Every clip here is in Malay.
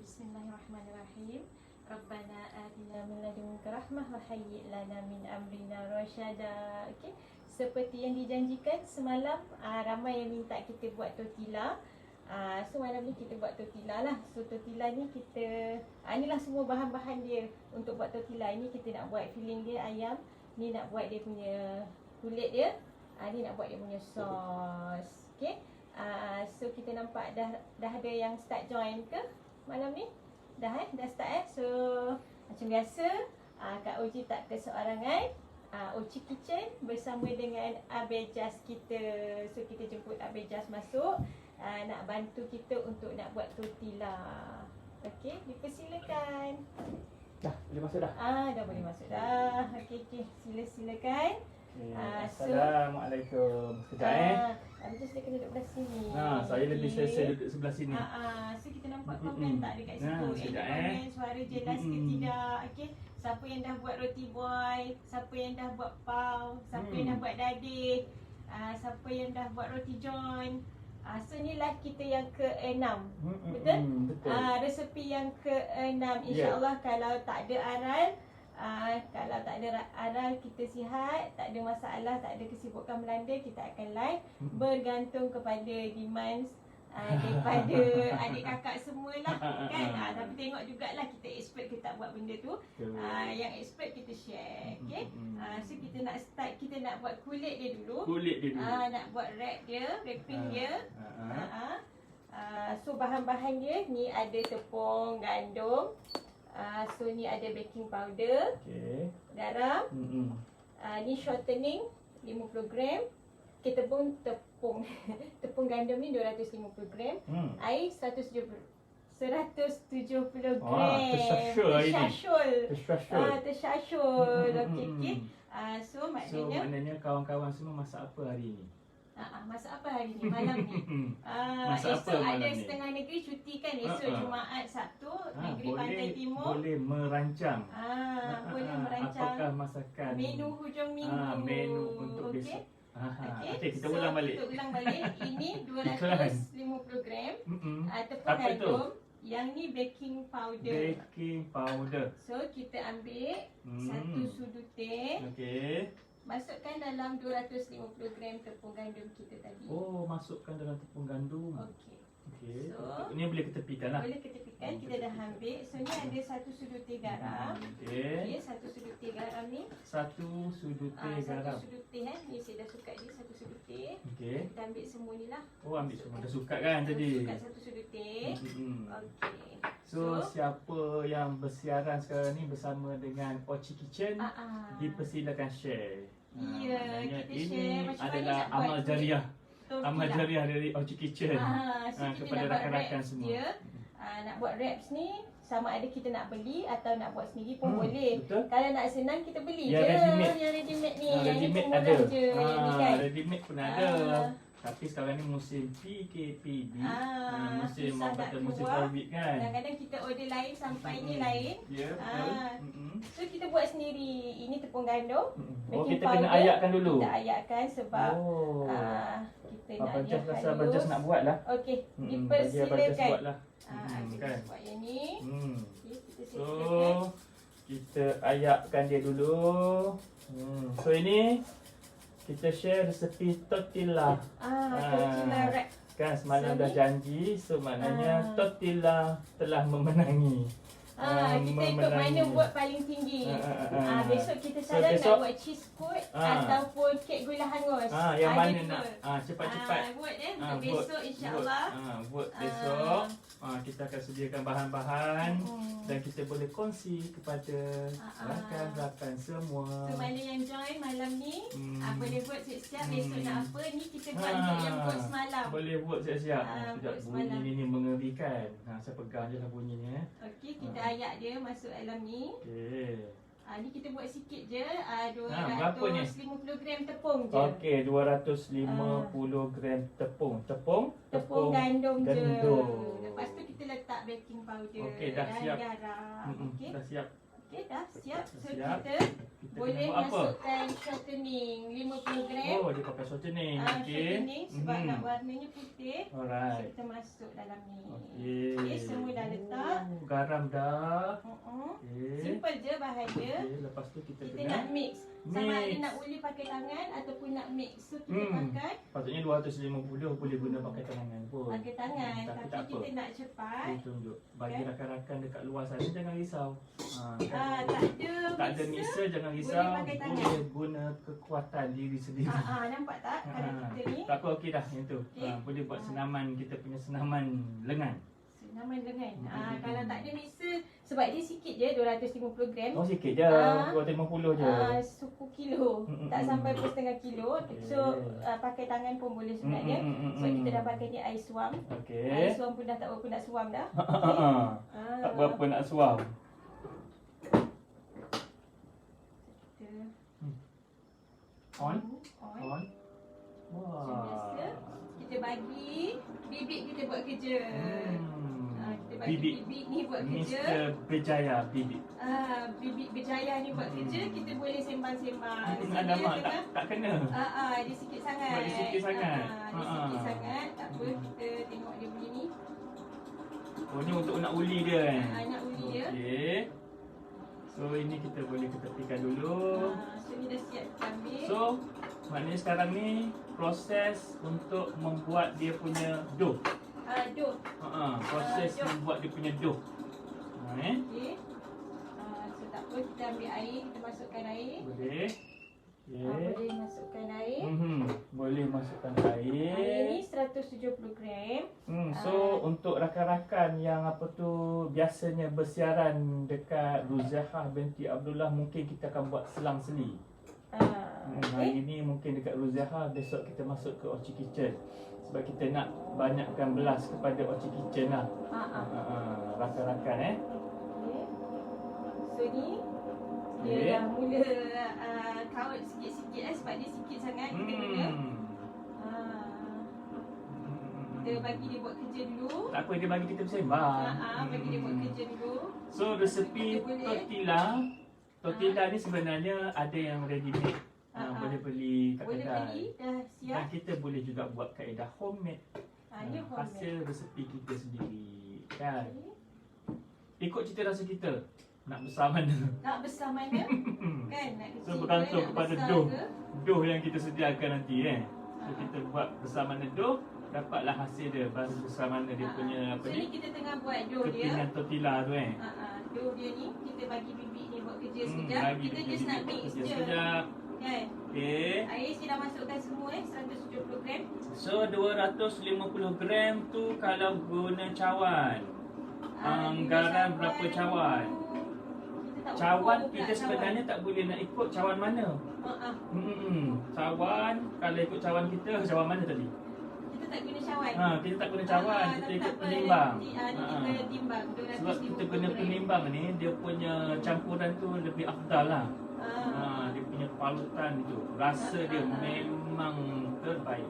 Bismillahirrahmanirrahim. Rabbana atina min ladunka rahmah wa hayyi' lana min amrina rasyada. Okey. Seperti yang dijanjikan semalam, ramai yang minta kita buat tortilla. So malam ni kita buat tortilla lah. So tortilla ni kita inilah semua bahan-bahan dia untuk buat tortilla. Ini kita nak buat filling dia ayam. Ni nak buat dia punya kulit dia. Ni nak buat dia punya sos. Okey. So kita nampak dah ada yang start join ke malam ni? Dah start. So macam biasa, Kak Oji tak keseorangan. Oci Kitchen bersama dengan Abejas kita. So kita jemput Abejas masuk, nak bantu kita untuk nak buat tortilla. Okey, dipersilakan. Dah boleh masuk dah? Dah boleh masuk dah. Okey, silakan. Assalamualaikum. Sekejap Abejas dia kena duduk belah sini. saya lebih selesa duduk sebelah sini. So kita nampak komen tak dekat situ. Komen suara jelas ke tidak. Okey. Siapa yang dah buat roti boy, siapa yang dah buat pau, siapa yang dah buat dadih, siapa yang dah buat roti john. So ni live kita yang ke-6. Betul? Resepi yang ke-6. InsyaAllah kalau tak ada aral, kalau tak ada aral, kita sihat, tak ada masalah, tak ada kesibukan melanda, kita akan live. Bergantung kepada demand daripada adik kakak semualah kan. Tapi tengok jugalah kita expert ke tak buat benda tu. Yang expert kita share. Okay. So kita nak start, kita nak buat kulit dia dulu. Nak buat wrapping dia. So bahan-bahan dia ni ada tepung gandum. So ni ada baking powder, garam, ni shortening 50 gram. Kita tepung gandum ni 250 gram, air 170 gram. Tersyashul. Okey. So maknanya kawan-kawan semua masak apa hari ni? Masak apa hari ni? Malam ni. Esok ada setengah negeri cuti kan. Esok Jumaat, Sabtu, negeri Pantai Timur. Boleh merancang. Boleh merancang. Apakah masakan? Menu hujung minggu. Menu untuk besok. Okey, kita ulang balik. Ini 250 gram tepung gandum. Yang ni baking powder. So kita ambil satu sudu teh. Okey. Masukkan dalam 250 gram tepung gandum kita tadi. Masukkan dalam tepung gandum. Okey. So, So, ini boleh ketepikan lah. boleh ketepikan, kita dah ambil. So ni ada satu sudut teh garam. Okey, satu sudut teh garam ni. Satu sudut teh garam. Satu sudut teh ni saya dah sukat dia satu sudut teh. Okey. Kita ambil semua ni lah. Ambil semua. Dah sukat kan tadi? Sukat satu sudut teh. Okey. So siapa yang bersiaran sekarang ni bersama dengan Oci Kitchen, dipersilakan share. Ya, kita ini share macam mana adalah nak buat amal jariah. tortilla. Amal jariah dari Oci Kitchen So kita kepada nak buat rakan-rakan wraps semua. dia. Nak buat wraps ni sama ada kita nak beli atau nak buat sendiri pun boleh. Betul. Kalau nak senang kita beli Yang je. ready-made. Yang ready-made ni. Yang Yang ni ready-made pun ada. murah je. Ni kan. Ready-made pun ada. Tapi sekarang ni musim PKPB. Musim susah nak musim keluar. COVID kan. Kadang-kadang kita order lain sampainya lain. Ya, betul. So kita buat sendiri. Ini tepung gandum. Baking Kita kena powder. ayatkan dulu. Kita ayatkan sebab kita nak dia Abang rasa halus. Abang Jas nak buat lah. Okey, Bagi Abang Jas dipersilakan. buat lah. Kita Kan. buat yang ni. Okay, kita So siapkan. kita ayatkan dia dulu. So ini kita share resepi tortilla. Tortilla wrap. Kan semalam So dah ni- janji. So maknanya tortilla telah memenangi. Kita ikut mana buat paling tinggi. Besok kita So, salah besok- nak buat cheese coat ataupun kek gula hangus. Yang mana dua. nak cepat-cepat. Buat untuk besok insyaAllah. Buat besok. Kita akan sediakan bahan-bahan dan kita boleh kongsi kepada rakan-rakan semua. So mana yang join malam ni boleh buat siap-siap. Besok nak apa ni kita buat untuk yang buat semalam. Boleh buat siap-siap. buat Bunyi semalam. ni mengerikan. Saya pegang je lah bunyinya. Okey, kita ayak dia masuk dalam ni. Okey. Ni kita buat sikit je. berapa ni? 250 gram tepung je. Okey, 250 gram tepung. Tepung gandum je. Gandum. Lepas tu kita letak baking powder Okey, dah dan siap. garam. Okey. Dah siap. Okey, dah siap. So Siap. kita Kita boleh kena buat apa? masukkan shortening 50 gram. Oh, dia pakai shortening. Okey. Shortening sebab nak warnanya putih. So Alright. kita masuk dalam ni. Okey. Okey, semua dah letak. Garam dah. Okey. Simple je bahan dia. Okey, lepas tu kita Kita kena nak mix. Sama ada mix. nak uli pakai tangan ataupun nak mix. So kita pakai Patutnya 250 boleh guna pakai tangan pun. pakai tangan. Tapi Tapi tak apa. kita nak cepat. Dia tunjuk. Bagi Kan? rakan-rakan dekat luar sana jangan risau. Kan? Tak ada Mixer jangan boleh risau. pakai tangan. Boleh guna kekuatan diri sendiri. Nampak tak kalau kita ni? Tak apa, okey dah yang tu. Okey. Boleh buat senaman, kita punya senaman lengan. Senaman lengan. Kalau tak ada mixer sebab dia sikit je 250 gram. Oh sikit je, 250 je. Suku kilo. Tak sampai pun setengah kilo. So pakai tangan pun boleh sebenarnya. So kita dah pakai ni air suam. Okey. Air suam pun dah tak berapa nak suam dah. Tak berapa nak suam. Kita On. on. On. Macam biasa. Wah. Kita bagi bibik kita buat kerja. Kita bagi Bibik. bibik ni buat kerja. Mr. Berjaya bibik. Bibik berjaya ni buat kerja, kita boleh sembang-sembang. So, dia Alamak, tengah tak kena. dia sikit sangat. Sebab dia sikit sangat. Dia sikit sangat. Tak apa, kita tengok dia punya ni. Oh ni untuk nak uli dia kan? Nak uli dia. Okey. So ini kita boleh ketepikan dulu. So ni dah siap kita ambil. So maknanya sekarang ni proses untuk membuat dia punya dough. Dough. Proses dough. membuat dia punya dough. Okey. So tak apa, kita ambil air, kita masukkan air. Boleh. Boleh masukkan air. Boleh masukkan Air ni air. 170 gram. So untuk rakan-rakan yang apa tu biasanya bersiaran dekat Ruzaihah binti Abdullah, mungkin kita akan buat selang-seli. Hari ni mungkin dekat Ruzaihah, besok kita masuk ke Ochi Kitchen. Sebab kita nak banyakkan belas kepada Ochi Kitchen lah. Rakan-rakan Okay. So ni dia dah mula kaut sikit-sikit sebab dia sikit sangat kita guna. Kita bagi dia buat kerja dulu. Tak apa, dia bagi kita bersembang. Bagi dia buat kerja dulu. So resepi Kita boleh- tortilla. Tortilla ni sebenarnya ada yang ready made. Boleh beli kat Boleh kedai. beli, dah siap. Dan kita boleh juga buat kaedah homemade. Ni homemade. Hasil resepi kita sendiri. Kan? Ikut cita rasa kita. Nak besar mana? Nak besar mana? Kan? Nak kecil So ke, bergantung nak kepada besar dough. ke? Dough yang kita sediakan nanti So kita buat besar mana dough, dapatlah hasil dia. Baru besar mana dia punya apa So ni ni? kita tengah buat dough dia. Kepingan tortilla tu Dough dia ni kita bagi bibik ni buat kerja sekejap. Bagi Kita dia just nak bibik mix kerja je. sekejap. Kan? Okay. Air saya dah masukkan semua 170 gram. So 250 gram tu kalau guna cawan. Garam berapa cawan? Cawan kita sebenarnya tak boleh nak ikut cawan mana. Cawan, kalau ikut cawan kita, cawan mana tadi? Kita tak guna cawan. Kita tak guna cawan, kita ikut penimbang. Kita timbang 250 Sebab kita guna gram. penimbang ni, dia punya campuran tu lebih afdal lah. Dia punya palutan tu, rasa dia memang terbaik.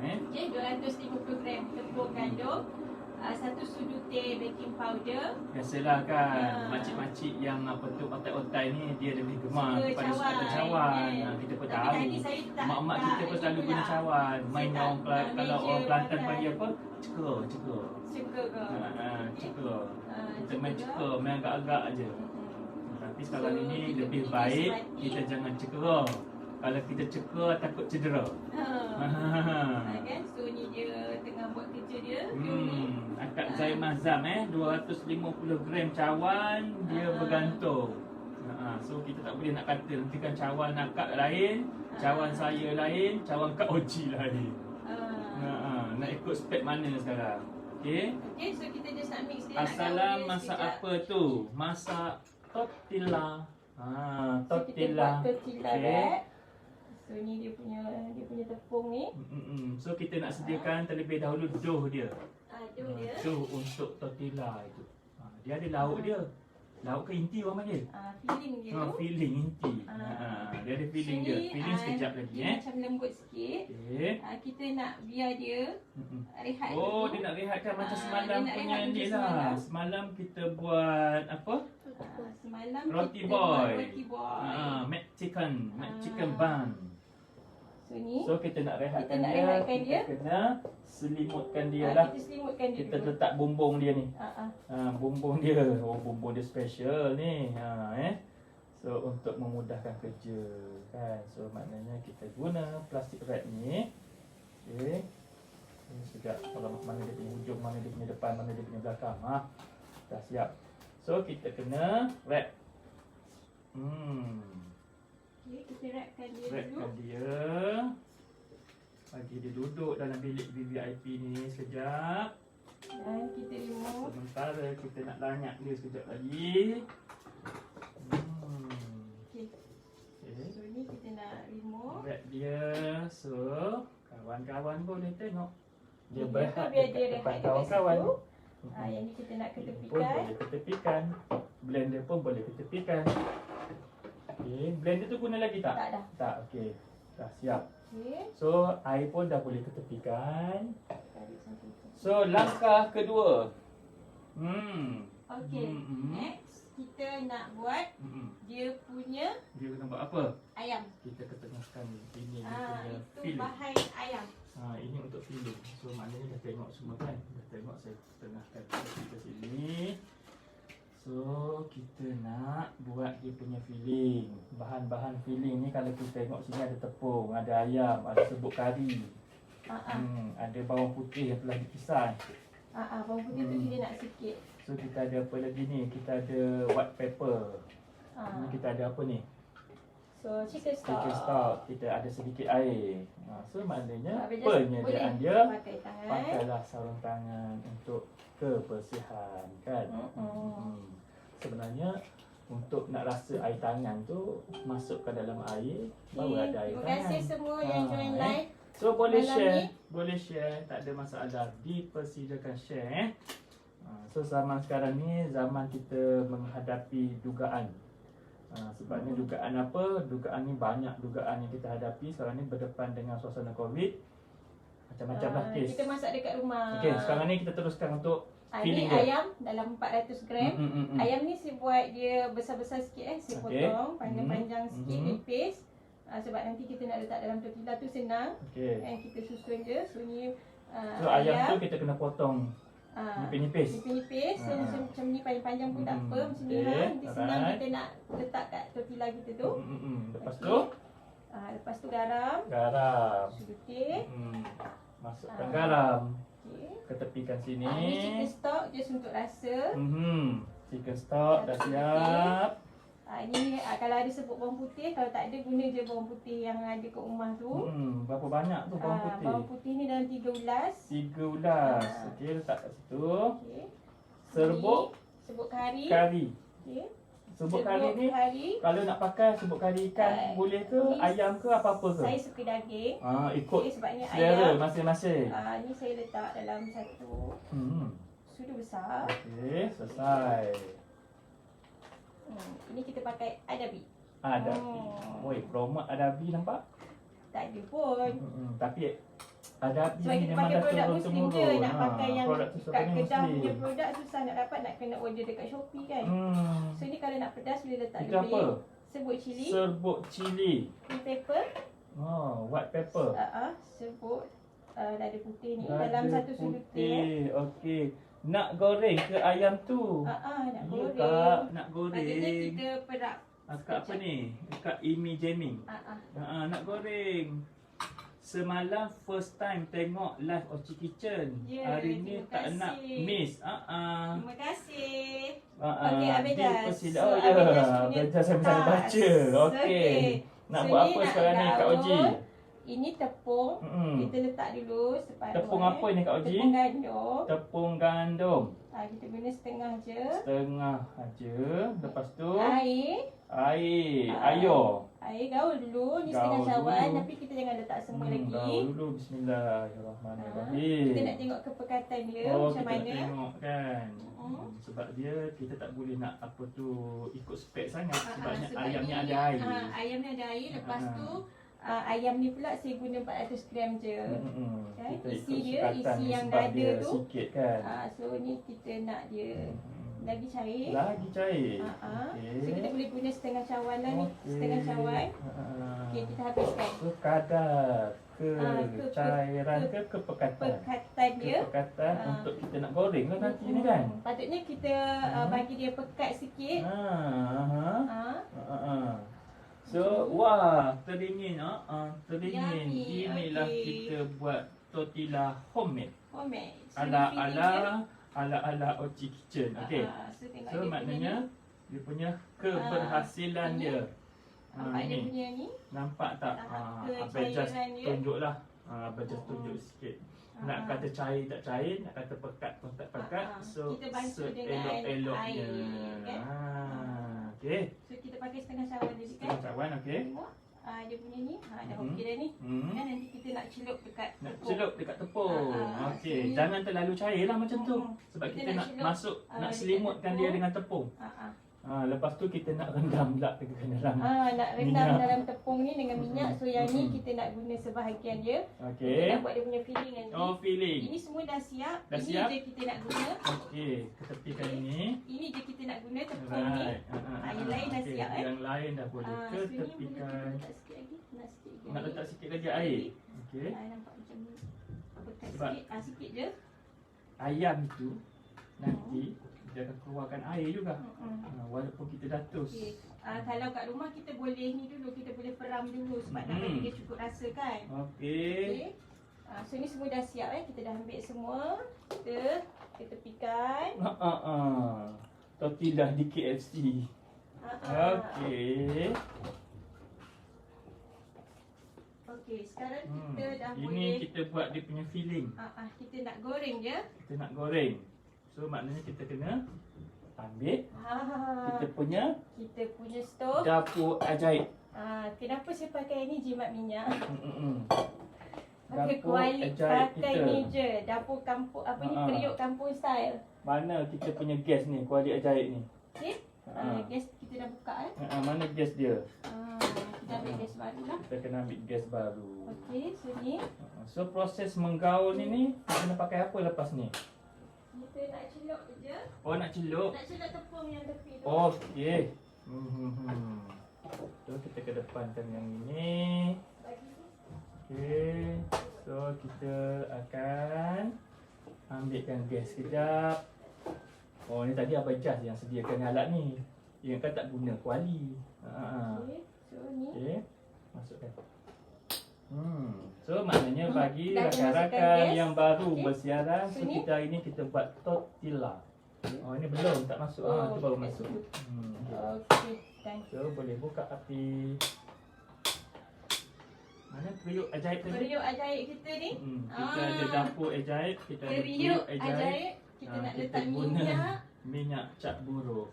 Okay, 250 gram tepung gandum, 1 sudu teh baking powder. Biasalah kan, makcik-makcik yang apa tu otai-otai ni dia lebih gemar Suka kepada cawan, cawan. kan? Kita pun Tapi tahu. tadi saya tak- Mak-mak tak kita pun selalu ini guna pula. cawan. Saya Main tak- orang tak kalau measure orang Kelantan pakai. panggil apa? Cekor, cekor. Suka ke? Cekor. Kita main cekor. cekor, main agak-agak aje. Tapi sekarang So, ini kita lebih pilih baik semati. kita jangan cekor. Kalau kita cekor takut cedera. Kan? So ni dia tengah buat kerja dia. Ni. Akak Zaimah Zam 250 gram cawan dia bergantung. So kita tak boleh nak kata nanti kan cawan akak lain, cawan saya lain, cawan Kak Oji lain. Nak ikut spek mana sekarang? Okey. Okay, so kita just nak mix dia. Assalam masak apa tu? Masak tortilla. So kita Tortilla. buat tortilla wrap. So ni dia punya tepung ni. So kita nak sediakan terlebih dahulu dough dia. Dough dia. Dough untuk tortilla itu. Dia ada lauk dia. Lauk ke inti orang panggil? Filling dia tu. Filling inti. Dia ada filling So dia. ni, Filling sekejap lagi dia macam lembut sikit. Okey. Kita nak biar dia rehat Oh, dulu. dia nak rehatkan macam Dia semalam nak punya rehat ni macam lah. semalam. Semalam kita buat apa? Semalam Roti kita boy. buat roti boy. Mac chicken Ah. bun. So ni So kita nak rehatkan Kita nak dia, rehatkan kita dia. kena selimutkan dia lah. kita selimutkan dia Kita dulu. letak bumbung dia ni. Ah, ah. Bumbung dia. Oh, bumbung dia special ni. So untuk memudahkan kerja kan. So maknanya kita guna plastik wrap ni. Okey. Ini sekejap, kalau mana dia punya hujung, mana dia punya depan, mana dia punya belakang. Dah siap. So kita kena wrap. Okey, kita wrapkan dia dulu. Wrapkan dia. Bagi dia duduk dalam bilik VVIP ni sekejap. Dan kita remove. Sementara kita nak lanyak dia sekejap lagi. Okey. Okay. So ni kita nak remove. Wrap dia. So kawan-kawan boleh tengok. Dia Okey, berhad biar dia dekat rehat depan dekat kawan-kawan. situ. Yang ni kita nak Ini pun ketepikan. boleh ketepikan. Blender pun boleh ketepikan. Okey, blender tu guna lagi tak? Tak dah. Tak, okey. Dah siap. Okey. So air pun dah boleh ketepikan. Tarik sampai tu. So langkah kedua. Okey. Next kita nak buat dia punya Dia kena buat apa? ayam. Kita ketengahkan ini dia punya Itu filling. bahan ayam. Ini untuk filling. So maknanya dah tengok semua kan? Dah tengok saya tengahkan ke sini. So kita nak buat dia punya filling. Bahan-bahan filling ni kalau kita tengok sini ada tepung, ada ayam, ada serbuk kari. Ada bawang putih yang telah dipisah. Bawang putih tu kita nak sikit. So kita ada apa lagi ni? Kita ada white pepper. Ini kita ada apa ni? So chicken stock. Chicken stock. Kita ada sedikit air. So maknanya Habis penyediaan boleh dia pakai tangan. pakailah sarung tangan untuk kebersihan kan. Sebenarnya untuk nak rasa air tangan tu masukkan dalam air baru ada air Terima tangan. kasih semua yang join live. So boleh malam share, ni. boleh share, tak ada masalah. Dipersilakan share. So zaman sekarang ni zaman kita menghadapi dugaan. Sebabnya dugaan apa? Dugaan ni banyak dugaan yang kita hadapi sekarang ni berdepan dengan suasana COVID. Macam-macam lah kes. Kita masak dekat rumah. Okey, sekarang ni kita teruskan untuk Ini filling dia. ayam dalam 400 gram. Ayam ni saya buat dia besar-besar sikit Saya Okey. potong panjang-panjang sikit nipis. Sebab nanti kita nak letak dalam tortilla tu senang. Okey. Kita susun je. So ni So ayam tu kita kena potong nipis-nipis. nipis-nipis. So macam ni panjang-panjang pun tak apa. Macam ni Okey, Nanti senang alright. kita nak letak kat tortilla kita tu. Lepas Okey. tu Lepas tu garam. garam. Sedikit. Masukkan garam. Okey. Ketepikan sini. Ni chicken stock just untuk rasa. Chicken stock dah Satu siap. Ni kalau ada serbuk bawang putih, kalau tak ada guna je bawang putih yang ada kat rumah tu. Berapa banyak tu bawang putih? Bawang putih ni dalam 3 ulas. 3 ulas. Okey, letak kat situ. Okey. Serbuk Serbuk kari. kari. Okey. Serbuk kari ni kari. kalau nak pakai serbuk kari ikan boleh ke? ni Ayam ke apa-apa ke? Saya suka daging. Ikut Okey, sebabnya selera ayam. masing-masing. Ni saya letak dalam satu sudu besar. Okey, selesai. Ini kita pakai adabi. Adabi. Oi, promote Adabi nampak? Tak ada pun. Tapi Adabi Sebab ni kita memang pakai dah produk Muslim je. turun-temurun. Nak pakai yang produk tu kat sebenarnya Kedah Muslim. punya produk susah nak dapat. Nak kena order dekat Shopee kan. So ni kalau nak pedas boleh letak Itu apa? Serbuk cili. Serbuk cili. Green pepper. White pepper. Serbuk lada putih ni Lada dalam satu sudu teh. Okey. Nak goreng ke ayam tu? Nak Ya, goreng. Kak, nak Maksudnya goreng. kita perak. Kat apa ni? Kat Imi Jamming. Nak goreng. Semalam first time tengok live Oci Kitchen. Ya, Hari ni terima tak kasih. nak miss. Terima kasih. Okey, Abedas. Abedas. So, Oh ya, Abedas punya Abedas saya bisa tas. baca. Okey. Nak So, buat ni apa nak sekarang ni Kak Oji? gaul. Ini tepung. Mm-mm. Kita letak dulu separuh. Tepung apa ni Kak Oji? Tepung gandum. Tepung gandum. Kita guna setengah je. Setengah aja. Lepas tu Air. air. Air gaul dulu. Ni Gaul setengah cawan. dulu. Tapi kita jangan letak semua lagi. Gaul dulu. Bismillahirrahmanirrahim. Kita nak tengok kepekatan dia Oh, macam kita mana. nak tengok kan. Sebab dia kita tak boleh nak apa tu ikut spek sangat sebabnya sebab ayam ni ni, ada air. Ayam ni ada air. Lepas tu ayam ni pula saya guna 400 gram je. Kita Isi ikut dia, sukatan isi ni yang sebab dada dia tu. sikit kan. So ni kita nak dia lagi cair. Lagi cair. So kita boleh guna setengah cawan lah ni. Setengah cawan. Okey, kita habiskan. So kadar cairan ke kepekatan? Pekatan dia. Kepekatan untuk kita nak goreng lah nanti ni kan. Patutnya kita bagi dia pekat sikit. So wah, teringin teringin. Yummy, Inilah okey. kita buat tortilla homemade. Homemade. Ala Ochi Kitchen. Okey. So, So maknanya dia punya keberhasilan dia. Nampak dia punya ni. Nampak tak? Abang just Kecairan dia. tunjuklah. Abang just tunjuk sikit. Nak kata cair tak cair, nak kata pekat pun tak pekat. So kita bantu dengan elok-eloknya. air, kan? Okey. So kita pakai setengah cawan jadi kan. Setengah cawan, okey. Tengok. Dia punya ni. Dah okey dah ni. Kan nanti kita nak celup dekat Nak tepung. celup dekat tepung. Okey. sini. Jangan terlalu cair lah macam tu. Sebab Kita kita nak nak celup, masuk, nak dekat selimutkan dia tepung. dengan tepung. Lepas tu kita nak rendam pula ke dalam. Nak rendam minyak. dalam tepung ni dengan minyak. So yang ni kita nak guna sebahagian dia. Kita Okey. nak buat dia punya filling nanti. Oh, filling. Ini semua dah siap. Dah Ini siap? je kita nak guna. Okey, ketepikan ini. Ini je kita nak guna tepung ni. Right. Yang lain dah Okey, siap yang lain dah boleh So ni boleh kita ketepikan. letak sikit lagi. Nak sikit lagi. Nak letak sikit lagi air. Okey. Nampak macam ni. Pekat Sebab- sikit. Sikit je. Ayam itu nanti dia akan keluarkan air juga. Walaupun kita dah tos. Okey. Kalau kat rumah kita boleh ni dulu. Kita boleh peram dulu. Sebab nak bagi dia cukup rasa kan. Okey. So ni semua dah siap Kita dah ambil semua. Kita tepikan. Tortilla di KFC. Okey. Okey, sekarang kita dah Ini boleh. kita buat dia punya filling. Kita nak goreng je. Kita nak goreng. So maknanya kita kena ambil kita punya Stove. dapur ajaib. Kenapa saya pakai ni jimat minyak? Pakai Dapur kuali, ajaib pakai kita. ni je. Dapur kampung, periuk kampung style. Mana kita punya gas ni, kuali ajaib ni? Okey. Gas kita dah buka Mana gas dia? Kita ambil gas baru lah. Kita kena ambil gas baru. Okey, so ni So proses menggaul ni kena pakai apa lepas ni? kita nak celup je. Oh, nak celup. Nak celup tepung yang tepi tu. Okey. So kita kedepankan yang ini. Bagi ni. Okey. So kita akan ambilkan gas sekejap. Oh, ni tadi Abang Jas yang sediakan alat ni. Dia kan tak guna kuali. Okey, so ni. Okey. Masukkan. So maknanya bagi Dah masukkan rakan-rakan gas. yang baru Okey. bersiaran, so Sini. kita hari ni kita buat tortilla. Oh, ini belum tak masuk. Itu baru masuk. Okey, dan So boleh buka api. Mana periuk ajaib tadi? periuk ajaib kita ni. Kita ada dapur ajaib, kita ada Periuk periuk ajaib. ajaib. Kita nak Kita letak guna minyak. minyak cap buruk.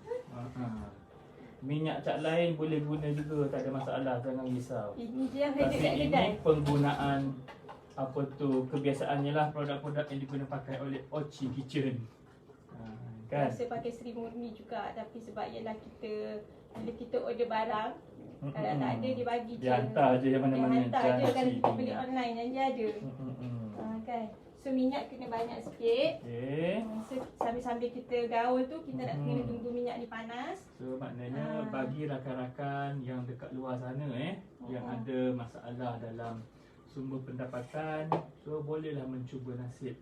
Minyak cap lain boleh guna juga, tak ada masalah, jangan risau. Ini je yang ada Tapi kat kedai. ini penggunaan apa tu kebiasaannya lah, produk-produk yang diguna pakai oleh Ochi Kitchen. Kan? Saya pakai Sri Murni juga. Tapi sebab ialah kita bila kita order barang, kalau tak ada dia bagi je. Dia hantar je yang Dia mana-mana. hantar je jangan kalau kita silap. beli online yang dia ada. Kan. So minyak kena banyak sikit. Okey. So sambil-sambil kita gaul tu kita nak kena tunggu minyak ni panas. So maknanya bagi rakan-rakan yang dekat luar sana yang ada masalah dalam sumber pendapatan, so bolehlah mencuba nasib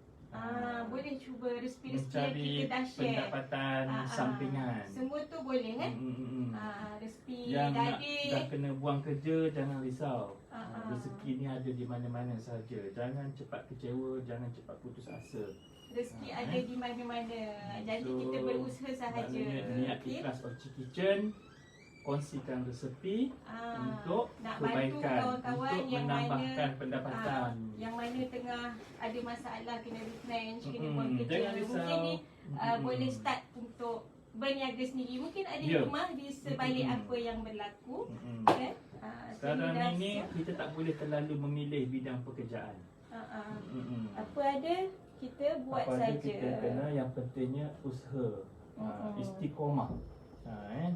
Boleh cuba resipi-resipi yang mencari kita dah share. pendapatan sampingan. Semua tu boleh kan? Resipi Yang nak daging. dah kena buang kerja, jangan risau. Ah. Rezeki ni ada di mana-mana saja. Jangan cepat kecewa, jangan cepat putus asa. Rezeki ada di mana-mana. Jadi kita berusaha sahaja. Maknanya niat Okey? ikhlas Ochi Kitchen, kongsikan resepi untuk nak bantu kebaikan, kawan-kawan untuk yang menambahkan mana pendapatan. yang mana tengah ada masalah kena retrench, kena buang kerja. Jangan risau. Mungkin ni boleh start untuk berniaga sendiri. Mungkin ada Ya. hikmah di sebalik apa yang berlaku. Kan? Sekarang dah ini siap. kita tak boleh terlalu memilih bidang pekerjaan. Apa ada kita buat Apa ada saja. kita kena, yang pentingnya usaha, istiqomah.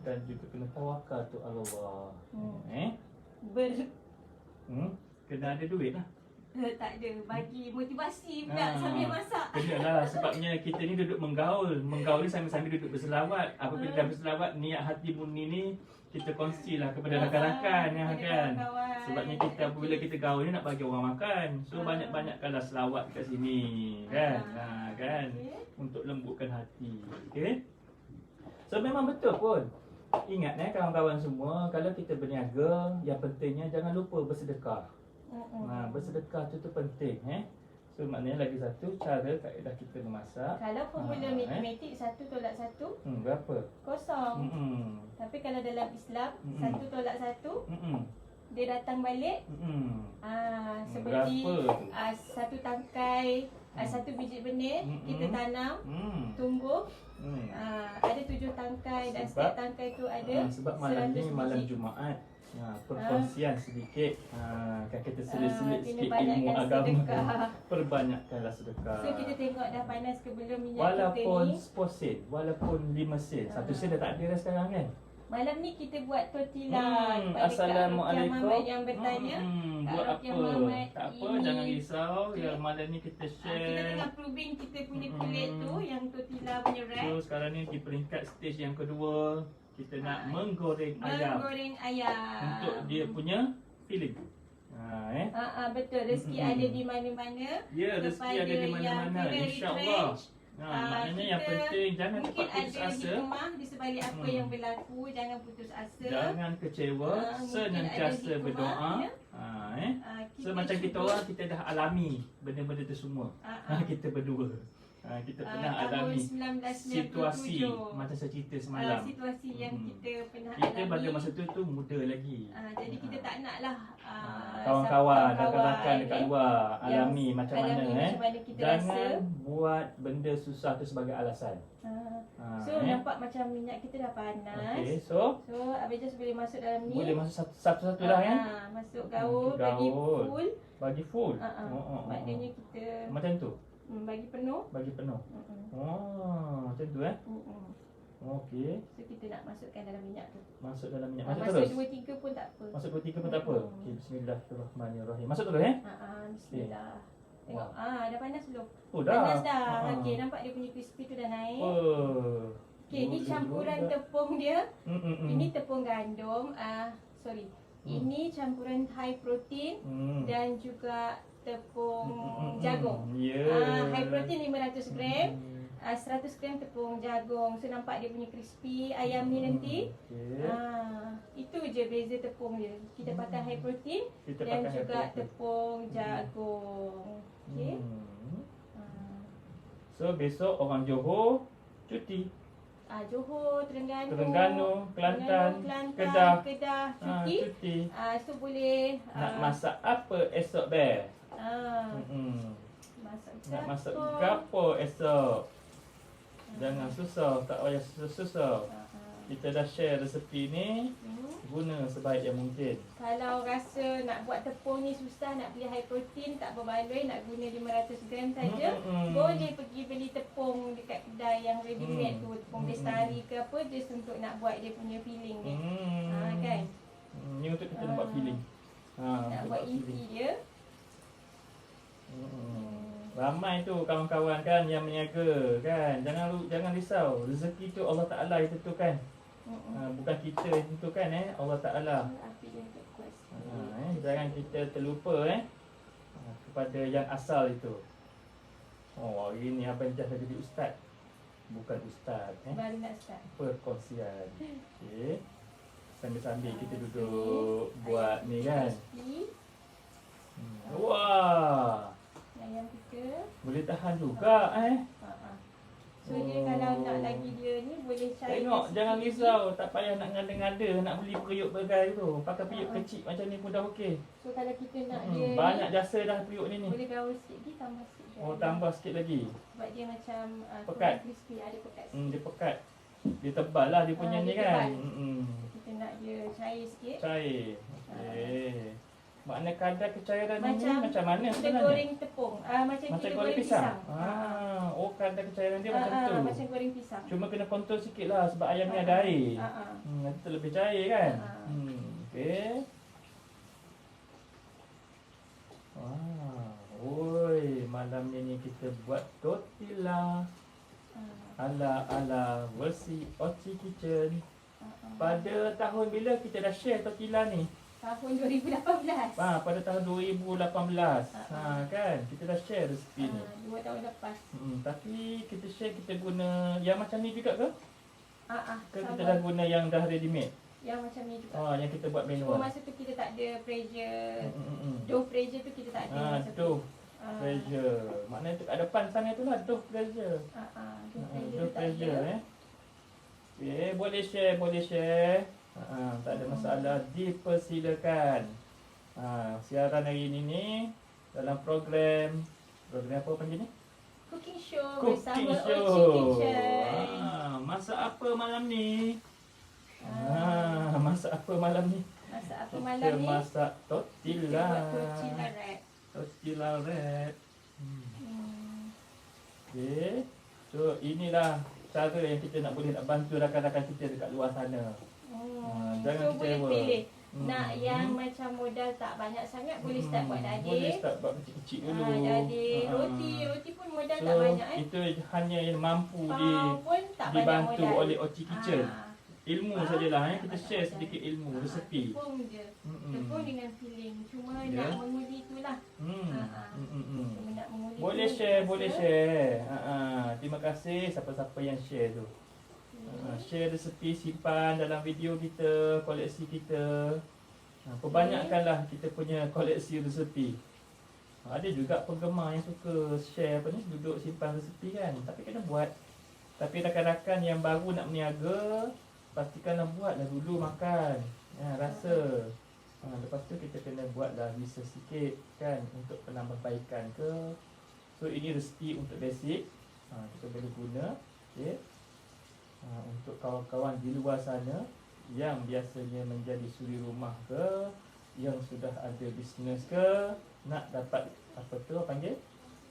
Dan juga kena tawakal tu Allah. Ber Kena ada duit lah. Tak ada, bagi motivasi pula sambil masak. Kenalah, sebabnya kita ni duduk menggaul ni sambil-sambil duduk berselawat. Apabila dah berselawat, niat hati murni ni kita kongsilah kepada rakan-rakan kan. kawan-kawan. Sebabnya kita apabila kita gaul ni nak bagi orang makan. So banyak-banyakkanlah selawat kat sini kan. Kan. Okey. Untuk lembutkan hati. Okey. So memang betul pun. Ingat kawan-kawan semua, kalau kita berniaga, yang pentingnya jangan lupa bersedekah. Bersedekah tu penting So maknanya lagi satu cara kaedah kita memasak. Kalau formula matematik 1 tolak 1 berapa? kosong. Tapi kalau dalam Islam 1 tolak 1 dia datang balik. Seperti berapa? Satu tangkai, satu biji benih kita tanam, tumbuh. Ada 7 tangkai dan setiap tangkai tu ada sebab malam 100 ni malam biji. Jumaat. Perkongsian sedikit kan kita selit-selit kena sikit ilmu banyakkan agama. sedekah. Perbanyakkanlah sedekah. So kita tengok dah panas ke belum minyak Walaupun kita ni. 10 sen, walaupun 5 sen. 1 sen dah tak ada dah sekarang kan. Malam ni kita buat tortilla kepada Assalamualaikum. Kak Muhammad yang bertanya. Kak Buat Rukiah apa? Muhammad Tak apa, ini. jangan risau. Okey. Yang malam ni kita Kita share. tengah probing kita punya kulit tu, yang tortilla punya wrap. So sekarang ni di peringkat stage yang kedua, kita nak menggoreng ayam Menggoreng ayam. untuk dia punya filling. Betul, rezeki ada di mana-mana. Ya, rezeki ada di mana-mana, insya-Allah. Maknanya yang kita penting jangan mungkin cepat putus ada di asa. rumah di sebalik apa yang berlaku, jangan putus asa. Jangan kecewa, Mungkin senantiasa ada di berdoa. rumah, So macam kita cuba- orang, kita dah alami benda-benda tu semua. Kita berdua. Kita pernah tahun alami 1997. situasi macam saya cerita semalam. Situasi yang kita pernah Kita alami. pada masa tu muda lagi. Jadi kita tak naklah Kawan-kawan, rakan-rakan dekat luar yang alami macam mana macam mana kita Jangan rasa. buat benda susah tu sebagai alasan. So nampak macam minyak kita dah panas. Okay, so So Abang Jas boleh masuk dalam ni. boleh masuk satu-satu lah kan. Masuk gaul, bagi gaul. full. Bagi full. Maknanya kita Macam tu. bagi penuh. Bagi penuh. Macam tu Okey. So kita nak masukkan dalam minyak tu. Masuk dalam minyak. Masuk Masuk terus. 2-3 pun tak apa. Masuk 2-3 pun tak apa. Okey, bismillahirrahmanirrahim. Masuk terus Bismillah. Tengok. Dah panas belum? Oh dah. Panas dah. Okey, nampak dia punya crispy tu dah naik. Okey, ni Boleh campuran juga. tepung dia. Ini Ini tepung gandum. Sorry. Ini campuran high protein dan juga tepung jagung. Ya. High protein 500 gram. 100 gram tepung jagung. So nampak dia punya crispy ayam ni nanti. Okey. Itu je beza tepung dia. Kita pakai high protein Kita dan pakai juga high protein. tepung jagung. Okey. So besok orang Johor cuti. Johor, Terengganu, Kelantan, Kedah, Kedah. cuti. Cuti. So boleh Nak masak apa esok Bear? masak Nak masak gapo. gapo esok? Jangan susah, tak payah susah-susah. Kita dah share resepi ni, guna sebaik yang mungkin. Kalau rasa nak buat tepung ni susah, nak beli high protein, tak berbaloi, nak guna 500 gram saja, boleh pergi beli tepung dekat kedai yang ready made tu, tepung bestari ke apa, just untuk nak buat dia punya filling ni. Kan? Ni untuk kita nak buat feeling. Nak buat inti dia. Ramai tu kawan-kawan kan yang berniaga kan. Jangan risau. Rezeki tu Allah Taala yang tentukan. Bukan kita yang tentukan Allah Taala. Api dia tak kuat. Jangan kita terlupa kepada yang asal itu. Hari ni Abang Jas dah jadi ustaz. Bukan ustaz Baru nak start. perkongsian. Okey. Sambil-sambil kita duduk buat ni kan. Crispy. Wah. Ayam kita. Boleh tahan juga So dia kalau nak lagi dia ni boleh cari. Tengok, sikit jangan lagi. risau. Tak payah nak ngada-ngada nak beli periuk bergai tu. Pakai periuk kecil macam ni pun dah okey. So kalau kita nak dia Banyak ni, jasa dah periuk ni. boleh gaul sikit lagi, tambah sikit lagi. Tambah sikit lagi. Sebab dia macam Pekat. crispy, ada pekat sikit. Dia pekat. Dia tebal lah dia punya ni Dia kan. tebal. Kita nak dia cair sikit. Cair. Okey. Makna kadar kecairan ni Macam macam mana kita sebenarnya? goreng tepung. Macam kita goreng pisang. Kadar kecairan dia macam tu. Macam goreng pisang. Cuma kena kontrol sikit lah sebab ayam ni ada air. Nanti terlebih cair kan. Okey. Wah. Oi, malam ni kita buat tortilla ala versi Ochi Kitchen. Pada tahun bila kita dah share tortilla ni? Tahun 2018. Pada tahun 2018. Kan? Kita dah share resipi ni. 2 tahun lepas. Tapi kita share, kita guna yang macam ni juga ke? Ke Sama. kita dah guna yang dah ready made? Yang macam ni juga. Yang kita buat Cuma manual. masa tu kita tak ada pressure. Dough pressure tu kita tak ada masa tu. Dough pressure. Maknanya tu kat depan sana tu lah dough pressure. Dough pressure Dough tu tak pressure ada. Okay, boleh share. Tak ada masalah, dipersilakan. Siaran hari ini dalam program apa panggil ni? Cooking show Cooking bersama show. Ochi Kitchen. Masak apa malam ni? Masak apa malam ni? Masak apa Kita malam ni? masak tortilla. Kita buat tortilla wrap. Tortilla wrap. Okay. So inilah cara yang kita nak bantu rakan-rakan kita dekat luar sana. Jangan So boleh kecewa. pilih. Nak yang macam modal tak banyak sangat, boleh start buat Boleh daging. start buat kecil-kecil dulu. Daging, roti pun modal So tak banyak itu hanya yang mampu pun tak banyak dibantu modal. oleh Ochi Kitchen. Ilmu sajalah kita share sedikit ilmu resepi. Tepung je. Tepung dengan filling. Cuma Ya. nak mengundi itulah. Cuma nak mengundi Boleh tu share, rasa. boleh share. Terima kasih siapa-siapa yang share tu. Share resepi, simpan dalam video kita, koleksi kita. Perbanyakkanlah kita punya koleksi resepi. Ada juga penggemar yang suka share duduk simpan resepi kan. Tapi kena buat. Tapi rakan-rakan yang baru nak berniaga, pastikanlah buatlah dulu makan. Rasa. Lepas tu kita kena buatlah research sikit kan untuk penambahbaikan ke. So ini resepi untuk basic. Kita boleh guna. Okay. Untuk kawan-kawan di luar sana yang biasanya menjadi suri rumah ke, yang sudah ada bisnes ke, nak dapat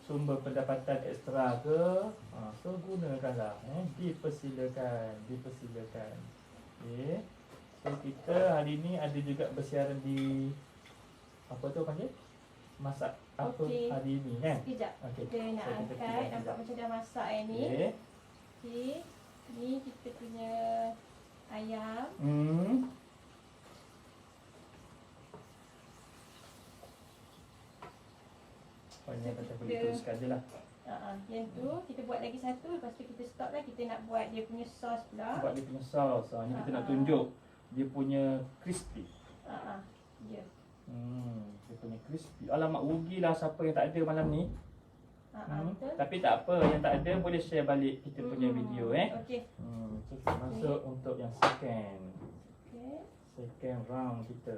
sumber pendapatan ekstra ke, so gunakanlah. Dipersilakan. Okay. So kita hari ni ada juga bersiaran di masak apa hari ni kan. Sekejap. Okay. Kita nak So, kita angkat. tengok Nampak macam dah masak ni. Okay. Okay. Ni kita punya ayam. Banyak kata boleh teruskan je lah. Yang tu kita buat lagi satu. Lepas tu kita stop lah. Kita nak buat dia punya sos pula. Buat dia punya sos. Ni kita nak tunjuk dia punya crispy. Ya. Dia punya crispy. Alamak, rugilah siapa yang tak ada malam ni. Betul. Tapi tak apa, yang tak ada boleh share balik kita punya video Okey. So kita masuk untuk yang second. Okey. Second round kita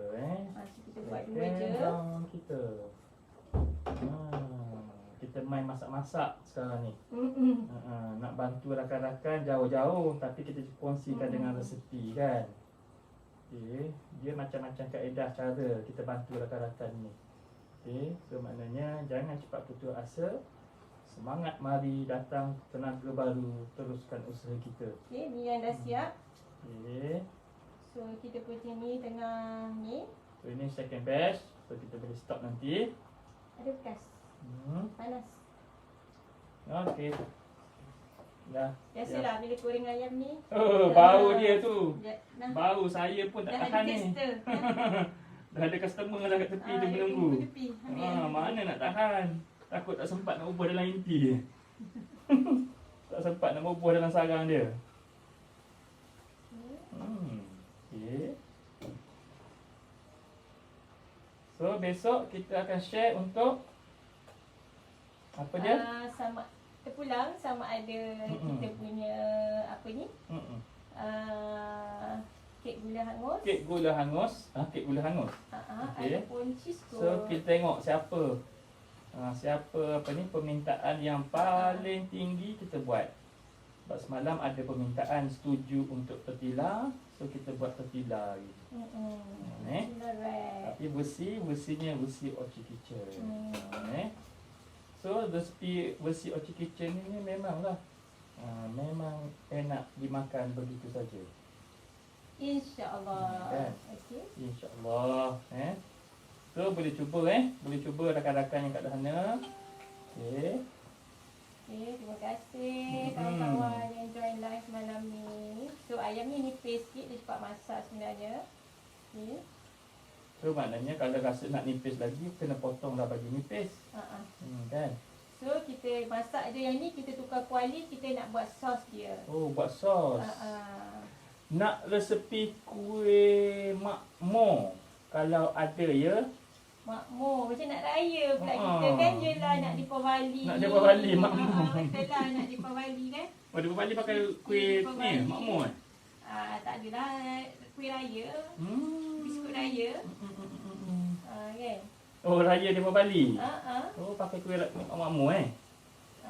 So kita buat dua je. Second round kita. Kita main masak-masak sekarang ni. Nak bantu rakan-rakan jauh-jauh tapi kita kongsikan dengan resepi kan. Okay. Dia macam-macam kaedah cara kita bantu rakan-rakan ni. Okay. So maknanya jangan cepat putus asa. Semangat, mari datang, tenaga baru, teruskan usaha kita. Okay, ni yang dah siap. Okay. So kita punya ni tengah ni. So ini second batch. So kita boleh stop nanti. Ada bekas. Panas. Okay. Dah. Biasalah bila goreng ayam ni. Bau dia tu. Nah, Bau saya pun tak dah tahan ada ni. tester. Dah ada customer lah kat tepi tu menunggu. Tepi. Ambil. Mana nak tahan. Takut tak sempat nak ubah dalam inti. Tak sempat nak ubah dalam sarang dia. Okay. So besok kita akan share untuk apa dia? Sama terpulang sama ada kita punya apa ni? Kek gula hangus. Kek gula hangus. Kek gula hangus. Okey. Ataupun cheese cone. So kita tengok siapa permintaan yang paling tinggi kita buat. Sebab semalam ada permintaan setuju untuk tortilla, so kita buat tortilla lagi. Tapi versinya versi Ochi Kitchen. So versi Ochi Kitchen ni memanglah memang enak dimakan begitu saja. InsyaAllah. Kan? Okey. InsyaAllah. So boleh cuba boleh cuba rakan-rakan yang kat sana. Okey. Okay, terima kasih kawan-kawan yang join live malam ni. So ayam ni nipis sikit, dia cepat masak sebenarnya. Okay. So maknanya kalau rasa nak nipis lagi, kena potong dah bagi nipis. Kan? So kita masak je yang ni, kita tukar kuali, kita nak buat sos dia. Oh, buat sos. Nak resepi kuih makmur kalau ada ya. Makmur, macam nak raya pula kita kan. Yelah nak di Pawali. Nak di Pawali makmur. Betul lah, nak di Pawali kan. Oh, di Pawali pakai kuih ni makmur tak adalah, kuih raya. Biskut raya. Kan. Oh, raya di Pawali. Oh, pakai kuih makmur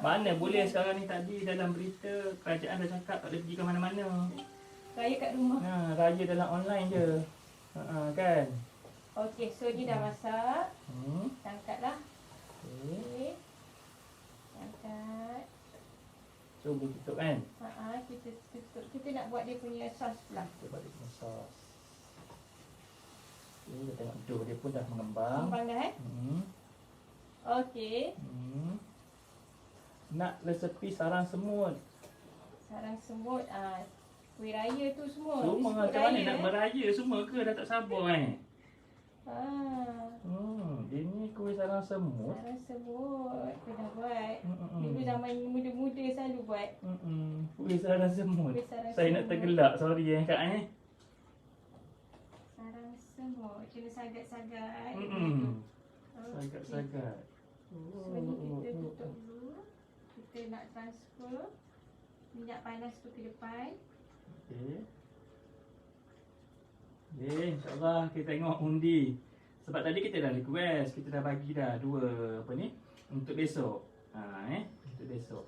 Mana boleh sekarang ni, tadi dalam berita kerajaan dah cakap tak boleh pergi ke mana-mana. Raya kat rumah. Raya dalam online je. Kan? Okey, so ni dah masak. Angkatlah. Okey. Angkat. So boleh tutup kan? Kita tutup. Kita nak buat dia punya sos pula. Kita buat dia punya sos. Okay, kita tengok dough dia pun dah mengembang. Mengembang dah Okey. Nak resepi sarang semut. Sarang semut. Kuih raya tu semua. Semua macam mana nak meraya semua ke? Dah tak sabar Ini kuih sarang semut. Sarang semut pernah buat. Dulu zaman muda-muda selalu buat. Kuih sarang semut. Kuih sarang Saya nak semut. tergelak, sorry Kak Sarang semut. Kena sagat-sagat. Sagat-sagat. So ni kita tutup dulu. Kita nak transfer minyak panas tu ke depan. Okey. InsyaAllah kita tengok undi. Sebab tadi kita dah request, kita dah bagi dah 2 untuk besok. Untuk besok.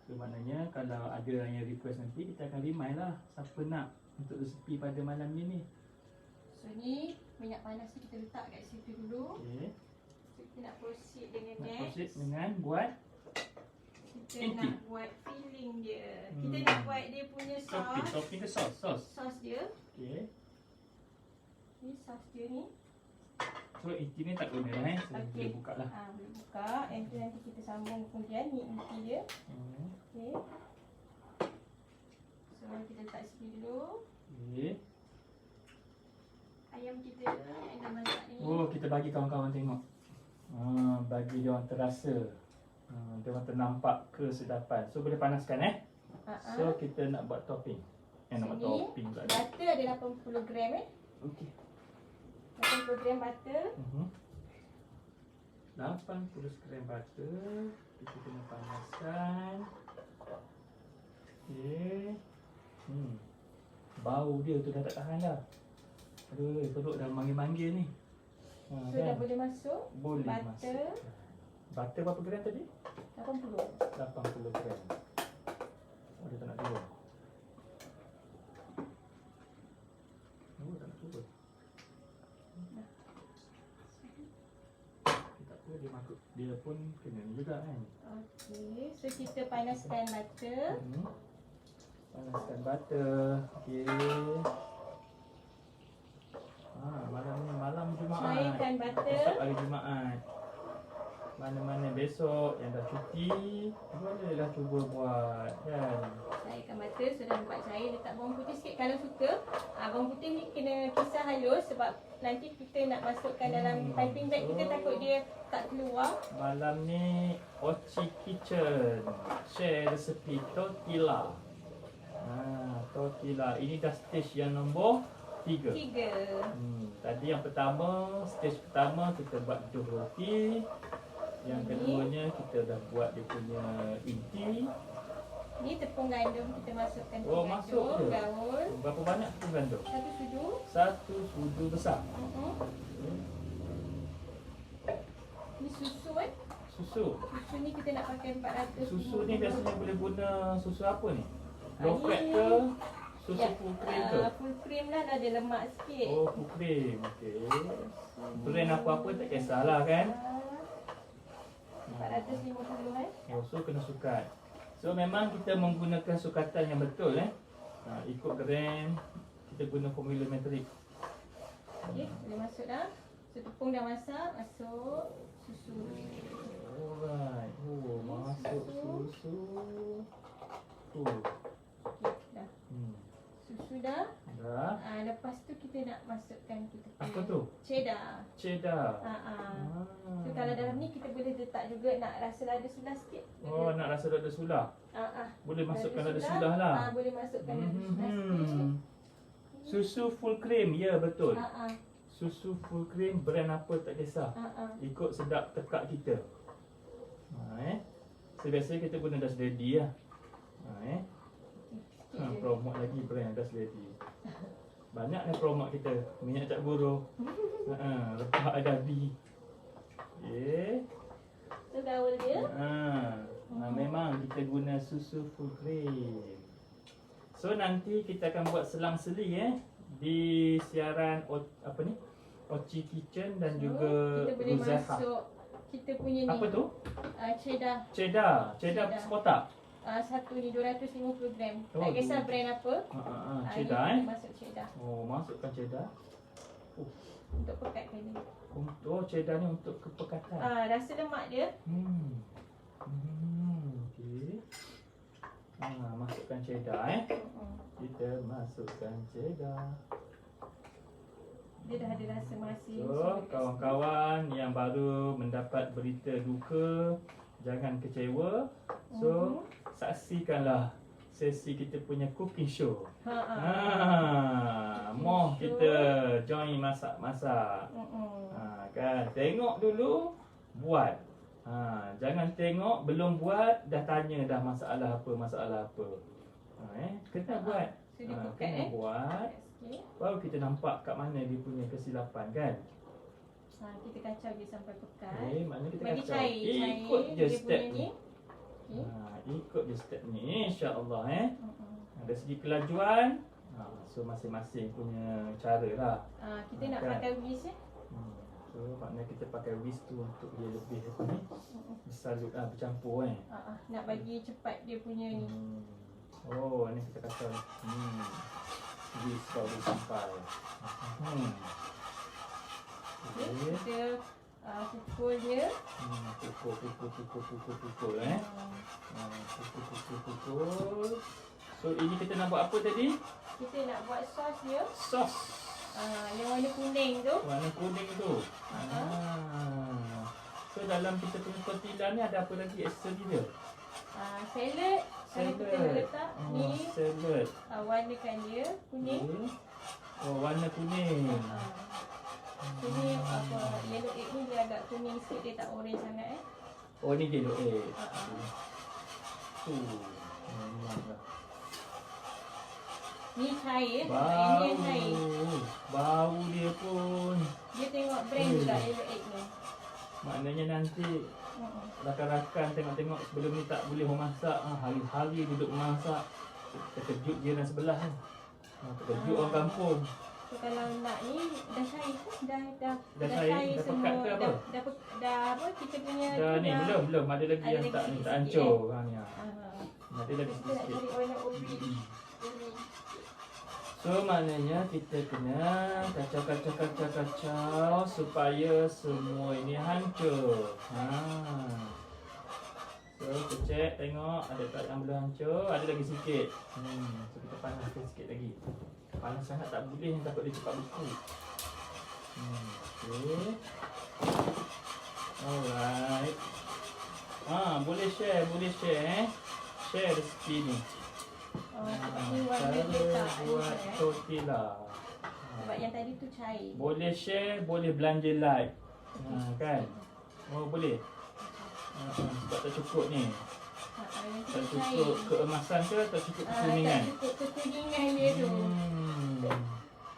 So maknanya kalau ada yang request nanti, kita akan remind lah siapa nak untuk resepi pada malam ni. So ni minyak panas tu kita letak kat situ dulu. Okey. So kita nak proceed dengan Nak next. proceed dengan buat Kita inti. nak buat filling dia. Kita nak buat dia punya sos. topping ke sos? Sos dia. Okey. Ni sos dia ni. So inti ni tak guna dah so, Okey. boleh buka lah. Boleh buka. Yang tu nanti kita sambung kemudian ni inti dia. Okey. So kita letak sini dulu. Okey. Ayam kita yang dah masak ni. Oh, kita bagi kawan-kawan tengok. Bagi dia orang terasa. Dia orang ternampak kesedapan. So boleh panaskan So kita nak buat topping. Nak buat topping pula. Butter ada 80 gram Okey. 80 gram butter. 80 gram butter. Kita kena panaskan. Okey. Bau dia tu dah tak tahan dah. Aduh, perut dah manggil-manggil ni. So dah boleh masuk. Boleh butter. masuk. Butter berapa gram tadi? 80. 80 gram. Oh, dia tak nak turun. Oh, tak nak turun. Tak apa, dia makuk. Dia pun kena ni juga kan. Okey, so kita panaskan butter. Panaskan butter. Okey. Malam ni malam Jumaat. Cairkan butter. Besok hari Jumaat. Mana-mana besok yang dah cuti, bolehlah cuba buat kan. Cairkan butter, sudah buat cair, letak bawang putih sikit kalau suka. Bawang putih ni kena kisar halus sebab nanti kita nak masukkan dalam piping bag kita, takut dia tak keluar. Malam ni Ochi Kitchen share resepi tortilla. Tortilla ini dah stage yang nombor 3. Tadi yang pertama, stage pertama kita buat dough roti. Yang keduanya kita dah buat dia punya inti. Ni tepung gandum kita masukkan Oh, masuk je. gaul. Berapa banyak tepung gandum? 1 sudu. 1 sudu besar. Ni susu Susu. Susu ni kita nak pakai 400 Susu ni biasanya boleh guna susu apa ni? Ni- Low fat ke? Susu full cream ke? Full cream lah, dah ada lemak sikit. Oh, full cream. Okey. Brand apa-apa tak kisahlah kan? 450 Oh, so kena sukat. So memang kita menggunakan sukatan yang betul ikut gram. Kita guna formula metrik. Okey, boleh masuk dah. So tepung dah masak, masuk susu. Alright. Oh, masuk susu. Okey, dah. Susu dah. Dah. Lepas tu kita nak masukkan kita punya Apa tu? cheddar. Cheddar. So kalau dalam ni kita boleh letak juga nak rasa lada sulah sikit. Oh, nak rasa lada sulah. Boleh masukkan lada sulah lah. Boleh masukkan lada sulah sikit. Susu full cream, ya betul. Ah, ah. Susu full cream, brand apa tak kisah. Ikut sedap tekak kita. So biasanya kita guna Das Lady lah. Promote lagi brand Das Lady. Banyak ni promote kita. Minyak tak buruh. Lepas adabi. Okay. So gaul dia. Memang kita guna susu full cream. So nanti kita akan buat selang-seli di siaran apa ni? Ochi Kitchen dan So, juga kita boleh Ruzaha. masuk kita punya ni. Apa tu? Cheddar. Cheddar sekotak. Satu ni 250 gram. Oh, Tak kisah brand apa. Cheddar Kita masuk cheddar Oh, masukkan cheddar. untuk pekatkan dia. Untuk cheddar ni untuk kepekatan. Rasa lemak dia. Okey. Masukkan cheddar Kita masukkan cheddar. Dia dah ada rasa masin. So, kawan-kawan yang baru mendapat berita duka, jangan kecewa. So, saksikanlah sesi kita punya cooking show. Moh kita join masak-masak. Kan, tengok dulu, buat. Jangan tengok belum buat dah tanya dah masalah apa. Kena buat. So, dia pekat Kena buat. Baru kita nampak kat mana dia punya kesilapan kan. Kita kacau dia sampai pekat. Mana kita Bagi kacau. cair Ikut je dia step punya ni. ni. Ikut je step ni, insya-Allah Dari segi kelajuan, so masing-masing punya cara lah. Kita nak Kan? pakai whisk So maknanya kita pakai whisk tu untuk dia lebih apa ni? Bersalut bercampur nak bagi cepat dia punya ni. Oh, ni kita kacau ni. Whisk baru sampai. Okay. Kita pukul dia. Pukul Pukul. So ini kita nak buat apa tadi? Kita nak buat sos dia. Sos. Yang warna kuning tu. Warna kuning tu. So dalam kita punya tortilla ni ada apa lagi aksesori dia? Salad. Kalau kita nak letak ni salad. warnakan dia kuning. Oh, warna kuning. Ini apa yellow egg ni dia agak kuning sikit, dia tak orange sangat Oh, ni yellow egg. Memanglah. Ni cair, ini Bau. yang cair. Bau dia pun. Dia tengok brand juga yellow egg ni. Maknanya nanti rakan-rakan tengok-tengok sebelum ni tak boleh memasak, hari-hari duduk memasak, terkejut jiran sebelah ni. Terkejut orang kampung. So kalau nak ni dah cair ke? Dah cair? Dah pekat ke apa? Dah apa kita punya Dah tu ni belum ada lagi ada yang lagi tak ni tak sikit-sikit, hancur ni. Ada lagi Kita nak sikit. cari warna orange. So maknanya kita kena kacau supaya semua ini hancur. So kita cek tengok ada tak yang belum hancur, ada lagi sikit. So kita panaskan sikit lagi. Panas sangat tak boleh, takut dia cepat beku. Okay. Alright. Boleh share Share resipi ni. Sebab ni warna dia tak buat tortilla. Sebab yang tadi tu cair. Boleh share, boleh belanja live. Kan? Oh boleh. Sebab tak cukup ni. Tak cukup keemasan ke, tak cukup kekuningan? Tak cukup kekuningan dia tu.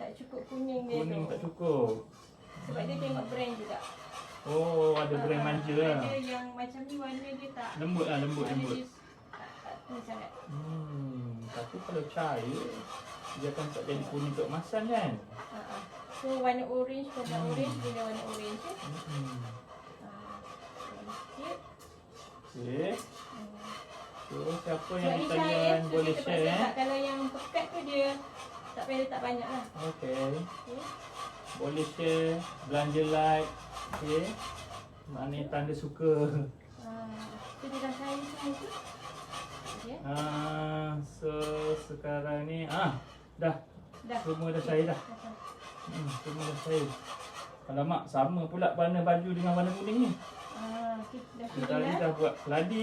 Tak cukup kuning dia tu. Kuning tak cukup. Sebab dia tengok brand juga. Oh, ada brand manja lah. Ada yang macam ni warna dia tak Lembut lah, lembut. dia tak ni sangat. Tapi kalau cair, dia akan tak jadi kuning keemasan kan? So warna orange, warna orange, dia dah warna orange sikit. Okay. So, siapa Sebab yang ni sekalian so boleh kita share kalau yang pekat tu dia tak payah letak banyak lah. Okay. boleh share, belanja like. Okey. Mana tanda suka. So dia dah cair semua tu. Okey. So sekarang ni dah. Dah. Semua dah cair dah. Semua dah cair. Alamak, sama pula warna baju dengan warna kuning ni. Okey, dah Kita pilih tadi dah. dah buat keladi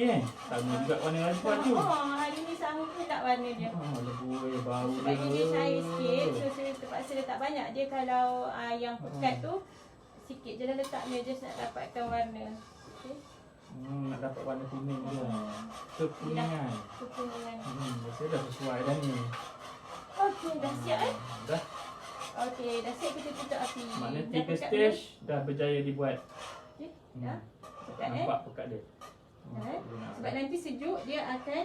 sama juga warna baju. Hari ni sama pula warna dia. Lebih bau Sebabnya dia cair sikit, so saya terpaksa letak banyak je. Kalau yang pekat tu sikit je lah letaknya, just nak dapatkan warna. Okay. Nak dapat warna kuning dia. Kekuningan. Kekuningan. Saya dah sesuai dah ni. Okey, dah siap Dah. Okey, dah siap, kita tutup api. Maknanya Dah 3 pekat stage dah berjaya dibuat. Okey, dah. Pekat Nampak pekat dia. Sebab nanti sejuk dia akan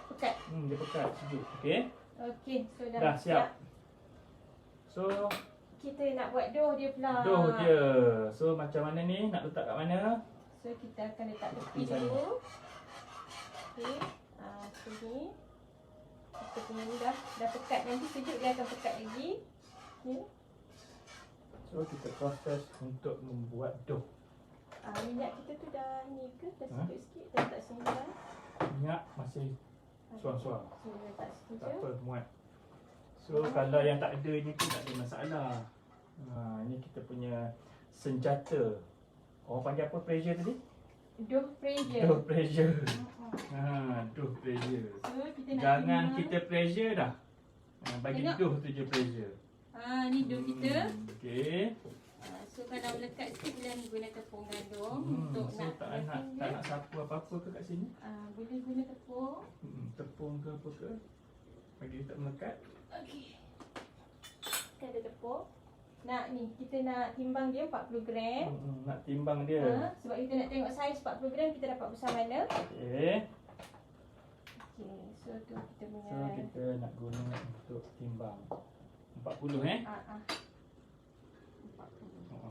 pekat. Dia pekat sejuk. Okey. Okey, so Dah siap. So kita nak buat dough dia pula. dough dia. So macam mana ni? Nak letak kat mana? So kita akan letak tepi Tepi sana. dulu. Okey. Sini. Kita punya ni dah pekat. Nanti sejuk dia akan pekat lagi. Okey. So kita proses untuk membuat dough. Minyak kita tu dah ni ke? Dah sejuk sikit. Kita letak sini dah. Minyak masih suam-suam. So letak sini Tak je. apa, muat. So kalau yang tak ada ni pun tak ada masalah. Ni kita punya senjata. Orang panggil apa pressure tadi? Dough pressure. Dough pressure. Dough pressure. So kita nak Jangan timbang. kita pressure dah. Bagi Tengok. dough tu je pressure. Ni dough kita. Okey. So kalau melekat sikit boleh guna tepung gandum untuk So nak tak nak sapu apa-apa ke kat sini? boleh guna tepung. Tepung ke apa ke? Bagi tak melekat. Okey. Kita ada tepung. Ni kita nak timbang dia 40 gram. Nak timbang dia. Sebab kita nak tengok saiz 40 gram kita dapat besar mana. Okey. Okey, so tu kita punya. So kita nak guna untuk timbang 40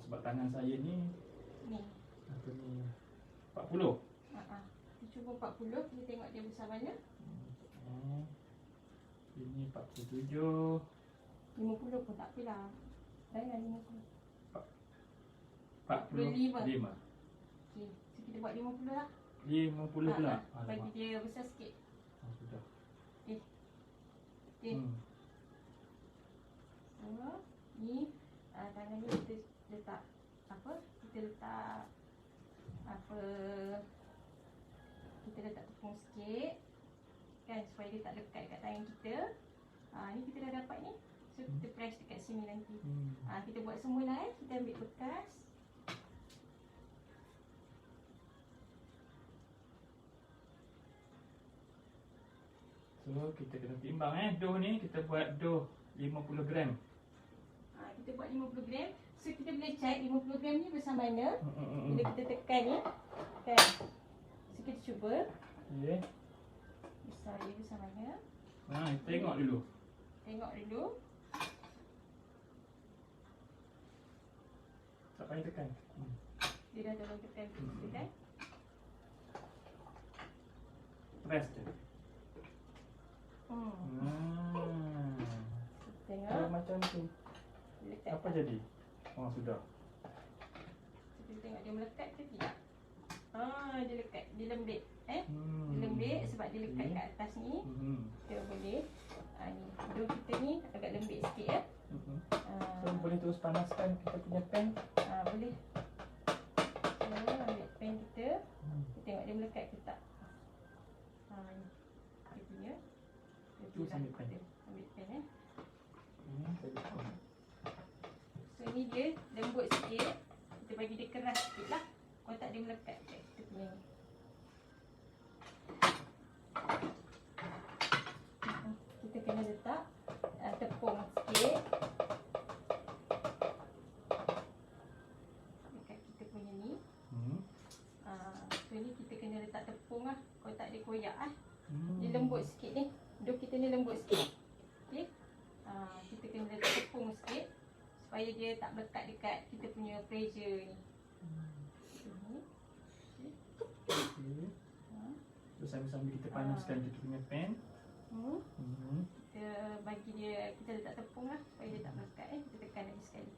sebab tangan saya ni Ni. apa ni 40. Kita cuba 40, kita tengok dia besar mana. Ini 47. 50 pun tak apalah. Jangan 50. 45. Okey, so kita buat 50 lah. 50 pula. Bagi dia besar sikit. Sudah. Okey. So, ni tangan ni kita letak apa? Kita letak tepung sikit kan, supaya dia tak lekat kat tangan kita. Ni kita dah dapat ni. So kita press dekat sini nanti. Kita buat semua lah kita ambil bekas. So kita kena timbang dough ni, kita buat dough 50 gram. Kita buat 50 gram. So kita boleh check 50 gram ni besar mana. Bila kita tekan ni kan. So kita cuba Okey. besar dia besar mana. Tengok dulu. Tengok dulu. Tak payah tekan. Dia dah tolong tekan kita kan. Press je. Tengok. So macam tu. Lekat. Apa jadi? Sudah. Kita tengok dia melekat ke tidak. Dia lekat. Dia lembik. Dia lembik sebab dia lekat kat atas ni. Kita boleh. Ni. Dough kita ni agak lembik sikit ya. So boleh terus panaskan kita punya pan. Boleh. So ambil pan kita. Kita tengok dia melekat ke tak. Ni. Dia punya. Terus ambil pan. Ambil pan So ni dia lembut sikit. Kita bagi dia keras sikit lah. Kalau tak dia melekat kat kita punya ni. Kita kena letak tepung sikit dekat kita punya ni. So ni kita kena letak tepung lah. Kalau tak dia koyak lah. Dia lembut sikit ni. Dough kita ni lembut sikit. Okay. Kita kena letak tepung sikit supaya dia tak melekat dekat kita punya pressure ni. So sambil-sambil kita panaskan kita punya pan. Kita bagi dia, kita letak tepung lah supaya dia tak melekat. Kita tekan lagi sekali.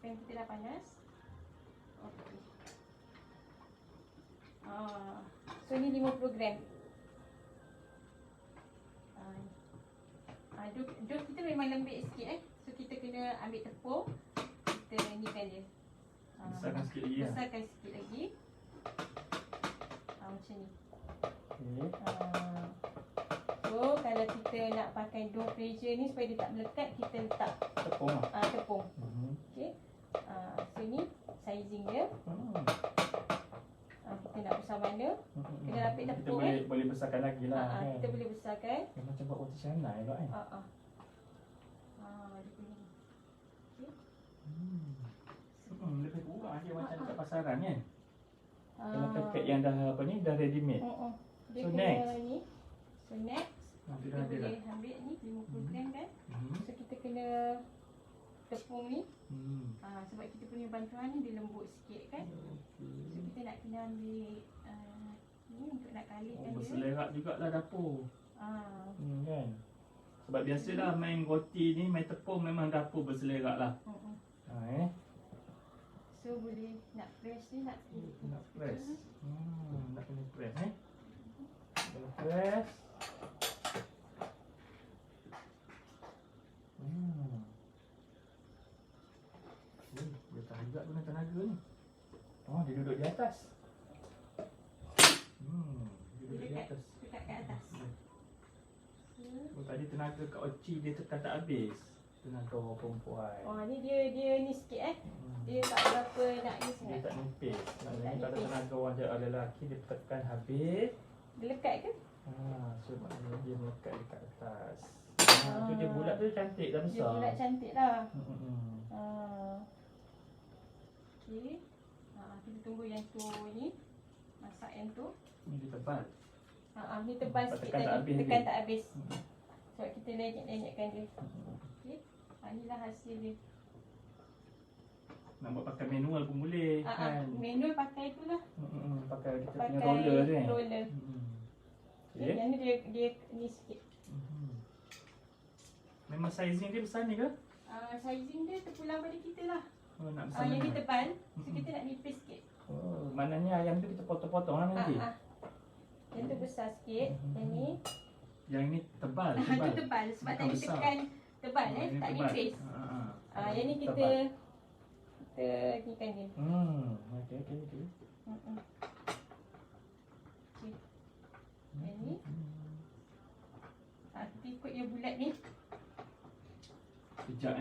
Aircon kita dah panas. Okey. So ni 50 gram. Dos kita memang lembik sikit So kita kena ambil tepung. Kita ni kan dia. Besarkan sikit lagi lah. Besarkan sikit lagi. Macam ni. Okey. So kalau kita nak pakai dough pressure ni supaya dia tak melekat, kita letak Tepung lah. tepung. Okey. So ni sizing dia. Kita nak besar mana? Kena lapik Kita tepung boleh besarkan lagi lah kan. kita boleh besarkan. Macam buat roti canai pula kan. Dia punya. Lebih kurang je macam dekat pasaran kan. Kalau paket yang dah apa ni, dah ready made. Dia So kena next. ni. So next Nanti kita dah ada boleh dah. ambil ni 50 gram kan. So kita kena tepung ni. Sebab kita punya bantuan ni dia lembut sikit kan. So kita nak kena ambil ni untuk nak kalikan dia. Berselerak jugalah dapur. Kan. Sebab biasalah main roti ni, main tepung memang dapur berselerak lah. So boleh nak press ni nak press. Nak kena press Kena press. Dia tahan juga guna tenaga ni. Dia duduk di atas. Dia duduk di atas. dekat kat atas. Tadi tenaga Kak Oci dia tekan tak habis. Tenaga orang perempuan. Ni dia ni sikit Dia tak berapa nak ni Dia sangat. tak nipis. Maknanya tak kalau nipis. tenaga orang lelaki dia tekan habis. Dia lekat ke? So maknanya dia melekat dekat atas. Tu dia bulat tu cantik dah Dia besar. bulat cantik dah. Okey. Kita tunggu yang tu ni. Masak yang tu. Ni dia tebal. Ni tebal Sebab sikit tekan tak tadi. habis Tekan dia. tak habis. Sebab kita lenyek-lenyekkan dia. Okey. Inilah hasil dia. Nak buat pakai manual pun boleh kan. Manual pakai tu lah. Pakai kita punya Pakai roller tu kan. roller. Okay. Yang ni dia ni sikit. Memang sizing dia besar ni ke? Sizing dia terpulang pada kita lah. Nak besar Yang ni mana? tebal. So kita nak nipis sikit. Maknanya ayam tu kita potong-potong lah nanti. Yang tu besar sikit. Yang ni Yang ni tebal. tu tebal. Sebab Bukan tadi besar. tekan tebal Ini tak tebal. nipis. Yang ni kita Tebal. ni kan dia. Okey. Okey. Yang ni kita ikut yang bulat ni. Kejap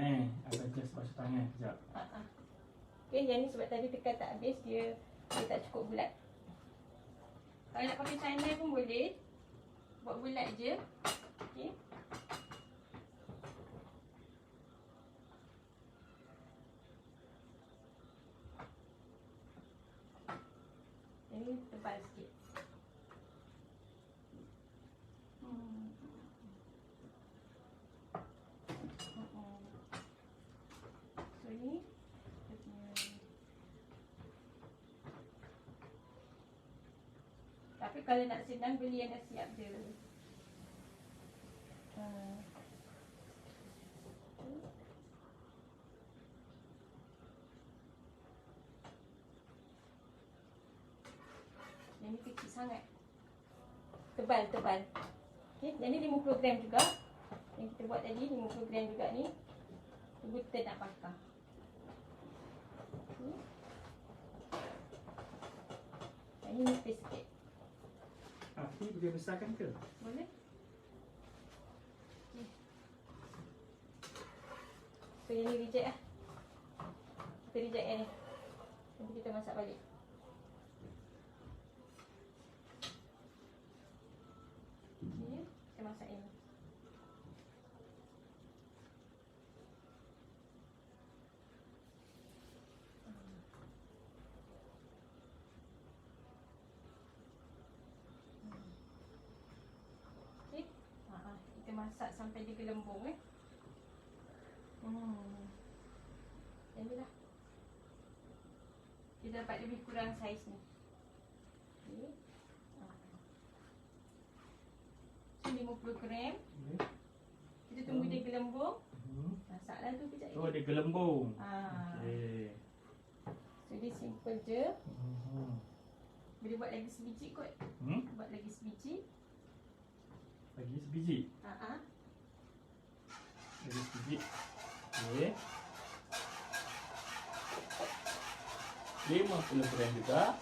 Abang just basuh tangan kejap. Okey, yang ni sebab tadi tekan tak habis dia tak cukup bulat. Kalau nak pakai canai pun boleh. Buat bulat je. Okey. Yang ni tebal sikit. So ni dia punya. Tapi kalau nak senang beli yang dah siap je. Yang ni kecil sangat. Tebal. Okey, yang ni 50 gram juga. Yang kita buat tadi 50 gram juga ni. Tunggu kita nak bakar. Okay. Yang ni nipis sikit. Api boleh besarkan ke? Boleh? Okay. So yang ni reject lah. Kita reject yang ni. Nanti kita masak balik. Okay, kita masak yang ni. Okay. Kita masak sampai dia gelembung Yang ni lah. Kita dapat lebih kurang saiz ni. Okay. So 50 gram. Kita tunggu dia gelembung. Masaklah tu kejap lagi. Dia gelembung. Okey. So dia simple je. Mhm. Boleh buat lagi sebiji kot. Buat lagi sebiji. Lagi sebiji. Lagi sebiji. Okey. 50 gram juga.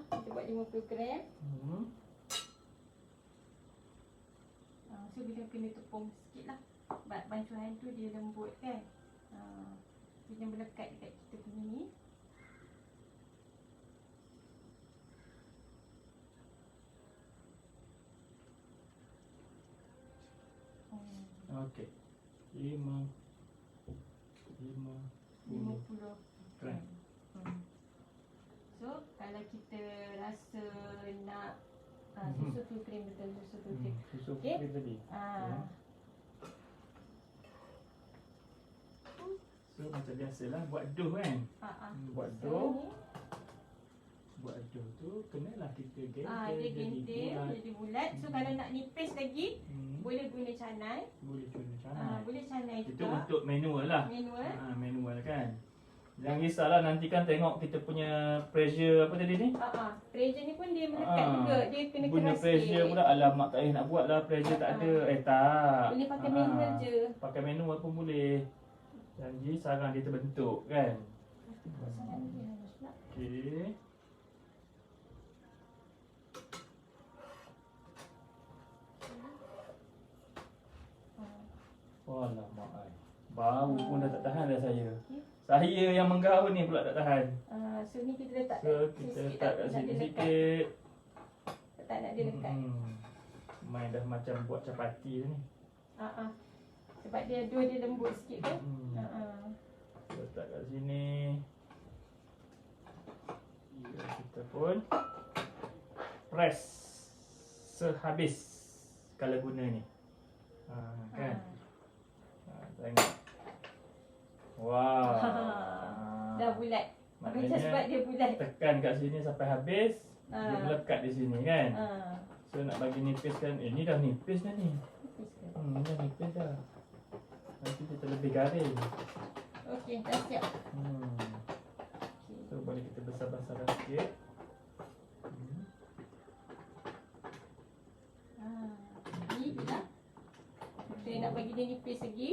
Kita buat 50 gram. So bila kena tepung sikit lah. Bancuhan tu dia lembut kan. Dia melekat dekat kita punya ni. Okey. 50 gram. So kalau kita rasa nak susu full cream, betul, susu full cream. Susu Okey. cream tadi. So macam biasalah buat dough kan. Buat dough. Buat dough tu kenalah kita Dia gentil jadi bulat. So kalau nak nipis lagi, boleh guna canai. Boleh guna canai. Boleh canai Itu juga. untuk manual lah. Manual. Manual kan. Jangan risaulah, nanti kan tengok kita punya pressure apa tadi ni. Pressure ni pun dia melekat juga. Dia kena Guna keras pressure sikit. pula. Alamak, tak payah nak buat lah, pressure tak ada. Tak. Boleh pakai manual je. Pakai manual pun boleh. Janji sarang dia terbentuk kan. Buat sangat dia halus pula. Okey. Alamak ai. Bau pun dah tak tahan dah saya. Saya yang menggaul ni pula tak tahan. So ni kita letak So kita letak kat sini sikit. Tak nak dia lekat. Main dah macam buat capati ni. Sebab dia dough dia lembut sikit kan. Letak kat sini. Kita pun press sehabis kalau guna ni. Kan? Tengok. Wow. Dah bulat. Maknanya sebab dia bulat. tekan kat sini sampai habis. Dia melekat di sini kan. So nak bagi nipis kan. Ni dah nipis dah ni. Ni dah nipis dah. Nanti kita lebih garing. Okey, dah siap. So boleh kita besar-besarkan sikit. Ni dah. Kita nak bagi dia nipis lagi.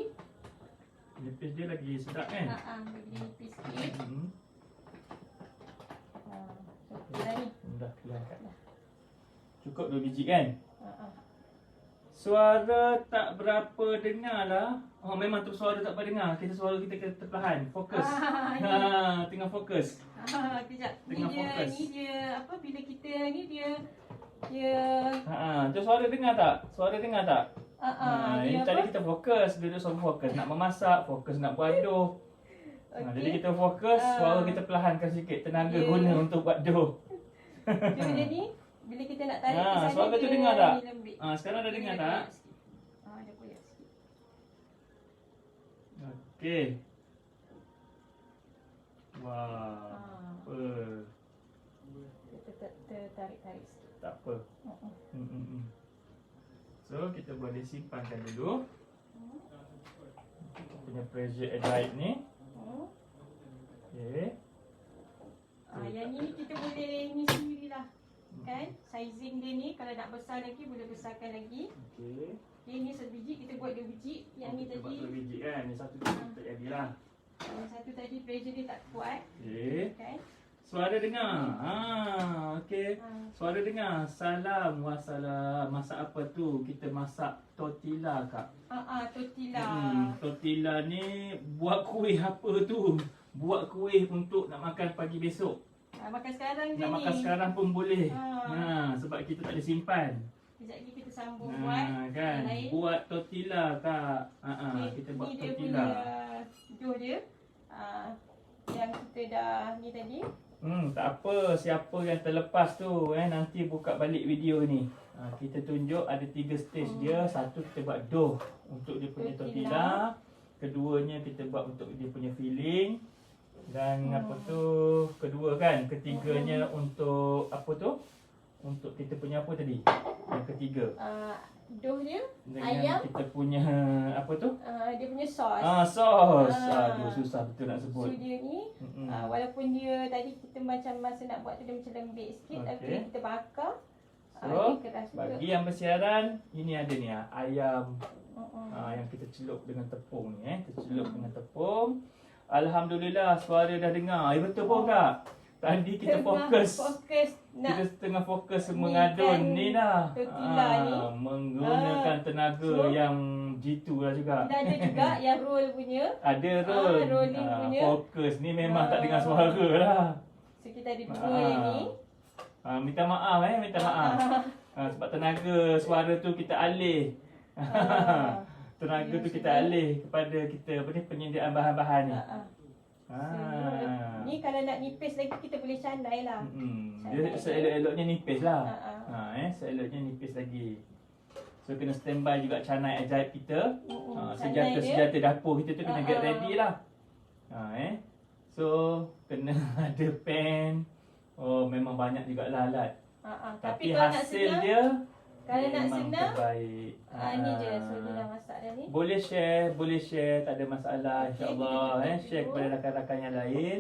Nipis dia lagi sedap kan. Bagi dia nipis sikit. So dah ni. Dah keluar kat. Cukup 2 biji kan. Suara tak berapa dengar lah. Oh memang tu suara tak berapa dengar. Suara kita perlahan. Fokus. Tengah fokus. Kejap. Tengah fokus. Ni dia apa bila kita ni dia Tu suara dengar tak? Suara dengar tak? Ini dia tadi apa? kita fokus. Duduk sama fokus. Nak memasak. Fokus nak buat dough. Jadi kita fokus. Suara kita perlahankan sikit. Tenaga guna untuk buat dough. Dia ni bila kita nak tarik ke sana suara tu dia dengar tak? lembik. Sekarang dah dengar tak? Dia koyak sikit. Okey. Wah. Apa? Kita tarik-tarik sikit. Tak apa. So kita boleh simpankan dulu. Kita punya pressure air ni. Okey. Yang ni kita boleh ni sendirilah. Kan? Sizing dia ni kalau nak besar lagi boleh besarkan lagi. Okey. Ni sebiji kita buat 2 biji. Yang ni Kita buat tadi 2 biji kan. Ni satu tak jadilah. yang satu tadi pressure dia tak kuat. Okey. Kan? Suara dengar. Okey. Suara dengar. Salam wassalam. Masak apa tu? Kita masak tortilla kak. Tortilla. Tortilla ni buat kuih apa tu? Buat kuih untuk nak makan pagi besok. Makan sekarang je Nak ni. makan sekarang pun boleh. Sebab kita tak ada simpan. Sekejap lagi kita sambung buat kan. yang lain. Buat tortilla kak. Kita buat ni dia tortilla. punya dough dia. Yang kita dah ni tadi. Tak apa, siapa yang terlepas tu nanti buka balik video ni. Kita tunjuk ada 3 stage dia. Satu kita buat dough untuk dia punya tortilla. Keduanya kita buat untuk dia punya filling. Dan apa tu kedua kan, ketiganya untuk apa tu? Untuk kita punya apa tadi? Yang ketiga. dough dia, Dengan ayam, kita punya apa tu? dia punya sos. Sos. Ah. Aduh, susah betul nak sebut. So dia ni walaupun dia tadi kita macam masa nak buat tu dia macam lembik sikit, tapi Okey. kita bakar. So, dia keras bagi betul. yang bersiaran, ini ada ni ayam yang kita celup dengan tepung ni Kita celup dengan tepung. Alhamdulillah suara dah dengar. Betul pun Kak. Tadi kita fokus nak kita tengah fokus ni mengadun kan ni dah. tortilla ni. Menggunakan tenaga So, yang jitu lah juga. dan ada juga yang roll punya. Ada roll. Rolling punya. Fokus ni memang tak dengar suara lah. So kita ada dua yang ni. Minta maaf minta maaf. Sebab tenaga suara tu kita alih. Tenaga tu kita alih kepada kita penyediaan bahan-bahan ni. Ni kalau nak nipis lagi kita boleh candai lah. Dia seelok-eloknya nipis lah. Seeloknya nipis lagi. So kena standby juga canai ajaib kita. Senjata-senjata dapur kita tu kena get ready lah. So kena ada pan. Oh memang banyak juga lah alat. Tapi kalau nak hasil senang, dia kalau nak memang senang, terbaik. ni je. So dia dah masak dah ni. Boleh share, tak ada masalah insya-Allah. Share kepada rakan-rakan yang lain.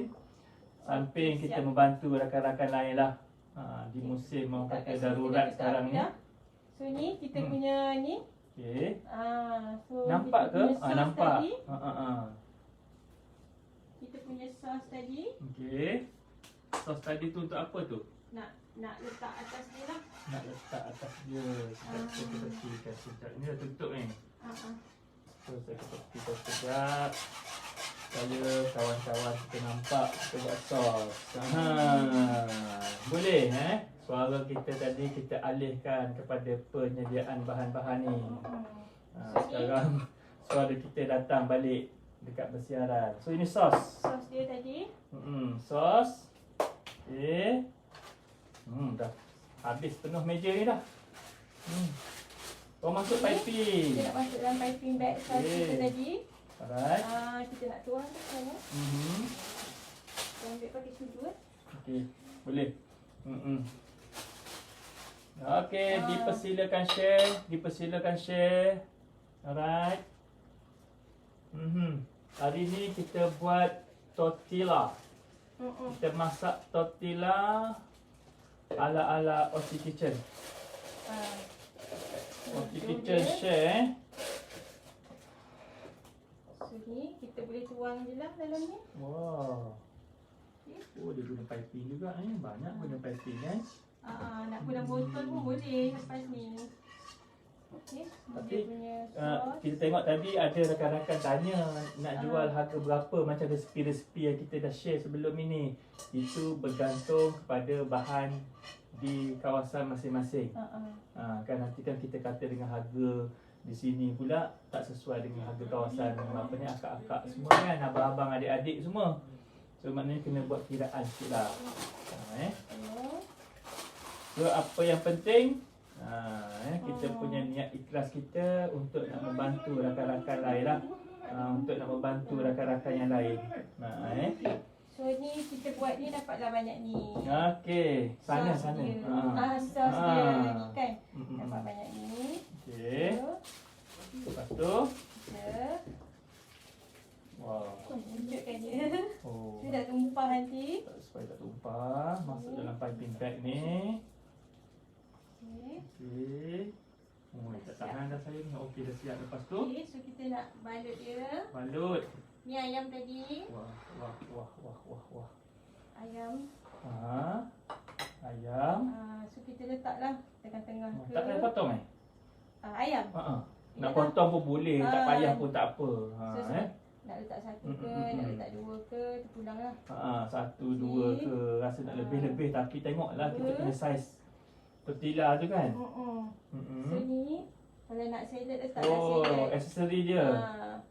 Samping kita membantu rakan-rakan lain lah. Di musim orang kata darurat sekarang ni. So ni kita punya ni. Okey. So Nampak ke? kita punya sos Nampak. Tadi, kita punya sos tadi Okey. Sos tadi tu untuk apa tu? nak letak atas dia lah. Nak letak atas dia. Kita tepikan sekejap. Ni dah tutup ni. So saya tepikan sekejap. Supaya kawan-kawan kita nampak kita buat sos. Boleh suara kita tadi kita alihkan kepada penyediaan bahan-bahan ni. Sekarang suara kita datang balik dekat bersiaran. So ini sos. Sos dia tadi. Sos. Okey. Dah habis penuh meja ni dah. Kau masuk piping. Kita nak masuk dalam piping bag sos kita tadi. Alright. Kita nak tuang kat sana. Kita ambil pakai sudu Okey, boleh. Okey, dipersilakan share. Alright. Hari ni kita buat tortilla. Kita masak tortilla ala Aussie Kitchen. Aussie Kitchen share. So ni kita boleh tuang je lah dalam ni. Wow. Oh, dia guna piping juga ni. Banyak guna piping kan. Nak guna botol pun boleh lepas ni. Okey, Tapi dia punya sos. kita tengok tadi ada rakan-rakan tanya nak jual harga berapa macam resipi-resipi yang kita dah share sebelum ini. Itu bergantung kepada bahan di kawasan masing-masing. Kan nanti kan kita kata dengan harga di sini pula tak sesuai dengan harga kawasan apa ni akak-akak semua kan, abang-abang adik-adik semua. So maknanya kena buat kiraan sikit lah. So apa yang penting kita punya niat ikhlas kita untuk nak membantu rakan-rakan lain lah. Untuk nak membantu rakan-rakan yang lain. So ni kita buat ni dapatlah banyak ni. Okey, sana. Sos dia ni kan. Dapat banyak ni. Okey. Lepas tu wow. Tunjukkan dia. Oh. Dia dah tumpah nanti. Supaya tak tumpah, masuk dalam piping bag ni. Okey. Oh, tak tahan dah saya. Okey, dah siap. Lepas tu Okey, so kita nak balut dia. balut. Ni ayam tadi. Wah. Ayam. Ayam. So kita letaklah tengah-tengah ke. Tak payah potong Ayam. Nak potong pun boleh, tak payah pun tak apa. So, nak letak satu ke, nak letak dua ke, terpulang lah. Satu, dua ke, rasa nak lebih-lebih tapi tengoklah kita punya saiz tortilla tu kan. So ni kalau nak salad letaklah salad. Oh, aksesori dia.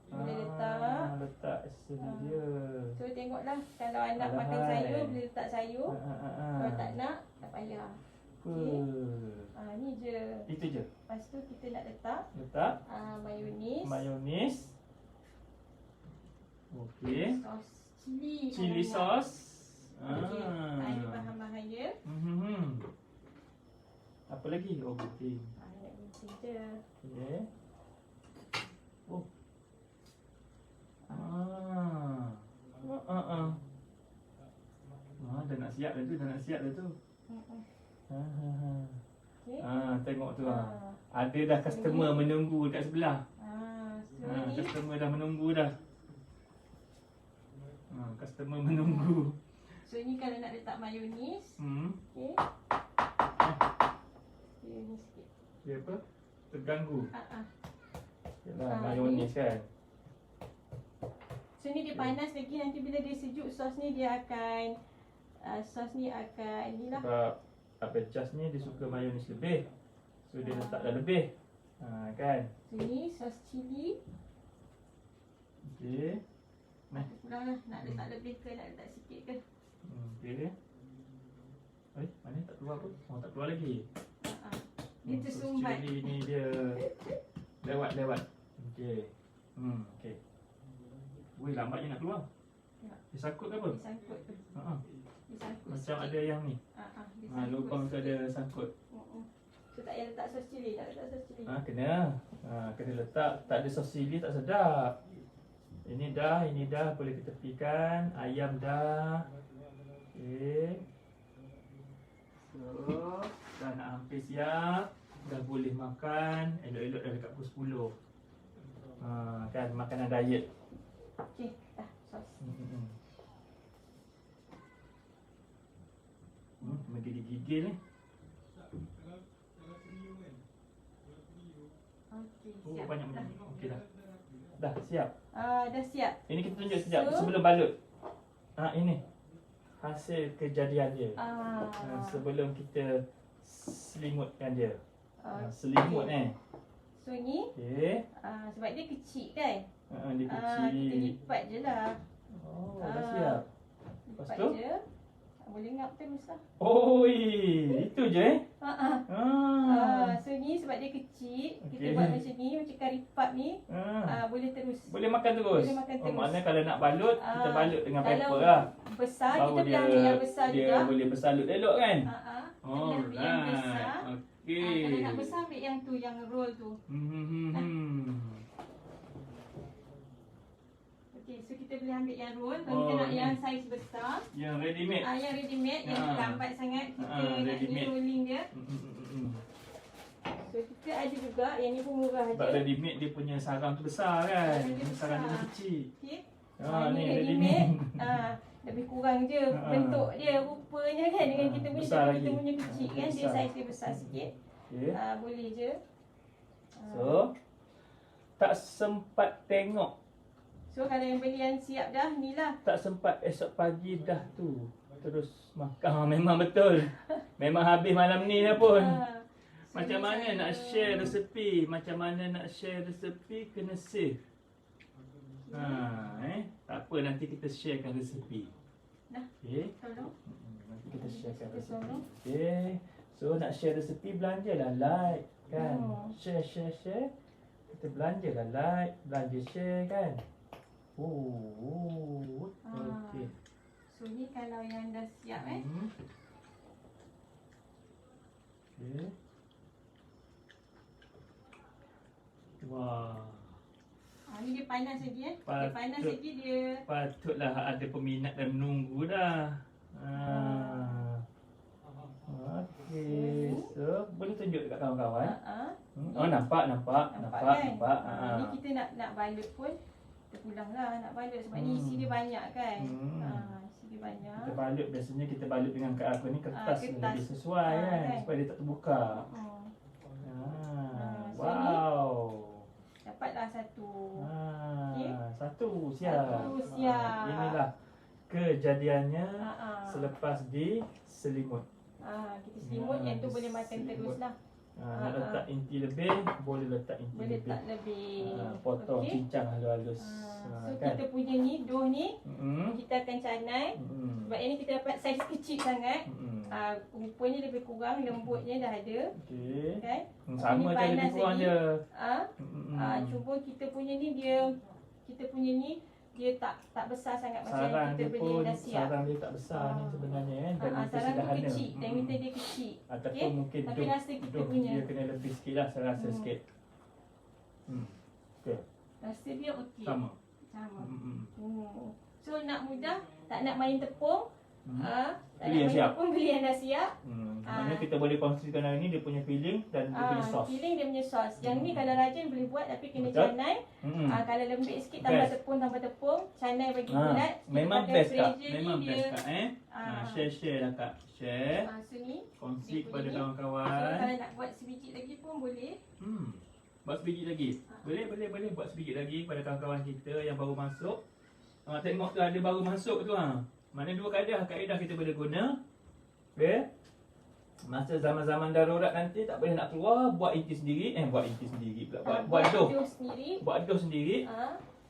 Boleh letak. Letak aksesori dia. So tengoklah kalau anak makan sayur boleh letak sayur. Kalau tak nak tak payah. Ni je. Itu je. Lepas tu kita nak letak mayonis. Mayonis. Okey. Sos cili. Chili sauce. Okey. Ini bahan-bahan dia. Apa lagi? Oh, penting. Saja. Okey. Oh. Ah. Dah nak siap dah tu, dah nak siap dah tu. Ha ha ha. Okey. Tengok tu Ah. Ada dah customer menunggu dekat sebelah. So ni Customer dah menunggu dah. Customer menunggu. So ni kalau nak letak mayonis. Okey. Mayonis sikit. Dia apa? Terganggu. Yalah, Ah, mayonis kan. So ni dia panas lagi, nanti bila dia sejuk sos ni dia akan inilah. Sebab Abecas ni dia suka mayonis lebih. So dia letak dah lebih. Kan. So ni sos cili. Okey. Kurang lah, nak letak lebih ke nak letak sikit ke. Okey. Mana tak keluar pun? Tak keluar lagi. Dia tersumbat. Cili ni dia lewat. Okey. Okey. Weh, lambatnya nak keluar. Ya. Dia sangkut ke apa? Dia sangkut tu. Dia sangkut Macam sikit. ada yang ni. Dia sangkut Lubang tu sikit. ada sangkut. So tak payah letak sos cili, nak letak sos cili. Kena. Kena letak. Tak ada sos cili tak sedap. Ini dah boleh kita tepikan. Ayam dah. Okey. So, dah nak hampir siap. Dah boleh makan. Elok-elok dah dekat pukul 10. Kan makanan diet. Okey, dah sos. Menggigil-gigil ni. Okey, Oh, siap. banyak. Dah. Okey dah. Dah siap. Dah siap. Ini kita tunjuk sekejap So- sebelum balut. Ini hasil kejadian dia. Sebelum kita selimutkan dia. Selimut So ni Okey. sebab dia kecil kan. Dia Kita kecil. lipat je lah. Dah siap. Lepas Lipat tu? je. Boleh ngap terus lah. Itu je So ni sebab dia kecil, kita Okey. buat macam ni, macam kari pap ni. Boleh terus. Boleh makan terus. Boleh makan terus. Maknanya kalau nak balut, kita balut dengan Kalau pepper lah. besar, Baru kita boleh ambil yang besar dia juga. boleh bersalut elok kan? Kita boleh ambil yang besar. Okey. Kalau nak besar, ambil yang tu, yang roll tu. Okey, so kita boleh ambil yang roll. Kalau kita nak ni. yang saiz besar, Yang ready made. yang ready made, yang lambat sangat kita nak ready ni made. rolling dia. So kita ada juga, yang ni pun murah Sebab je. ready made dia punya sarang tu besar kan. Sarang dia Ini sarang dia besar. kecil. Okey. Ni Ni ready ready made. made. Lebih kurang je bentuk dia, rupanya kan dengan kita punya, besar tapi lagi. kita punya kecil kan, dia Besar. saiz dia besar sikit. Okey. Boleh je. So, tak sempat tengok. So kalau yang beli yang siap dah, ni lah. Tak sempat esok pagi dah tu. Terus makan. Memang betul. Memang habis malam ni dah pun. So Macam ni mana saya- nak share resepi? Macam mana nak share resepi kena save. Tak apa, nanti kita sharekan resepi. Dah. Okey. Tolong. Nanti kita sharekan Kita resepi. tolong. Okey. So nak share resepi, belanjalah like kan. Share. Kita belanjalah like, belanja share kan. Okey. So ni kalau yang dah siap Okey. Wah. Ni dia panas lagi Dia panas Patut. lagi dia. Patutlah ada peminat dan menunggu dah. Okey. So, boleh tunjuk dekat kawan-kawan. Nampak. Nampak kan? Nampak. Ni kita nak balut pun, kita pulang lah nak balut sebab ni isi dia banyak kan. Isi dia banyak. Kita balut, biasanya kita balut dengan kertas Kertas. lebih sesuai kan, kan. supaya dia tak terbuka. So Wow. Dapatlah satu. Okey. Satu siap. Satu siap. Inilah kejadiannya Selepas selepas diselimut. kita selimut, yang tu boleh makan selimut. terus lah. Nak letak inti lebih, boleh letak inti Boleh lebih. tak lebih. Potong, Okey. cincang halus-halus. So Kan? kita punya ni, dough ni Mm-mm. kita akan canai. Mm-mm. Sebab yang ni kita dapat saiz kecil sangat. Mm-mm. Rupanya lebih kurang, lembutnya dah ada Okey. kan. Sama Ini je, lebih panas kurang lagi. je. Cuba kita punya ni dia, kita punya ni dia tak besar sangat macam Sarang yang dia kita beli pun, yang dah siap. sarang dia tak besar ni sebenarnya kan. Dan dia Sarang tu sederhana. kecil, diameter dia kecil. Ataupun Okey, mungkin tapi rasa kita duk punya. dia kena lebih sikit lah, saya rasa sikit. Okay. Rasa dia okey. Sama. So nak mudah, tak nak main tepung. Tak Beli yang nak main siap. tepung, beli yang dah siap. Maknanya kita boleh kongsikan hari ni dia punya filling dan dia punya sos. Filling dia punya sos. Yang ni kalau rajin boleh buat tapi kena Betul. canai. Kalau lembik sikit tambah Best. tepung. Canai bagi bulat. Kita Memang pakai best kak. pressure Memang ni best dia. kak share lah kak. Share. So ni. Kongsi dia kepada punya ni. So kawan-kawan. kalau nak buat sebiji lagi pun boleh. Buat sebiji lagi. Boleh buat sebiji lagi pada kawan-kawan kita yang baru masuk. Tengok tu ada baru masuk tu Mana dua kaedah kita boleh guna. Okay. Masa zaman-zaman darurat nanti tak boleh nak keluar, buat inti sendiri pula. Buat dough sendiri. Buat dough sendiri.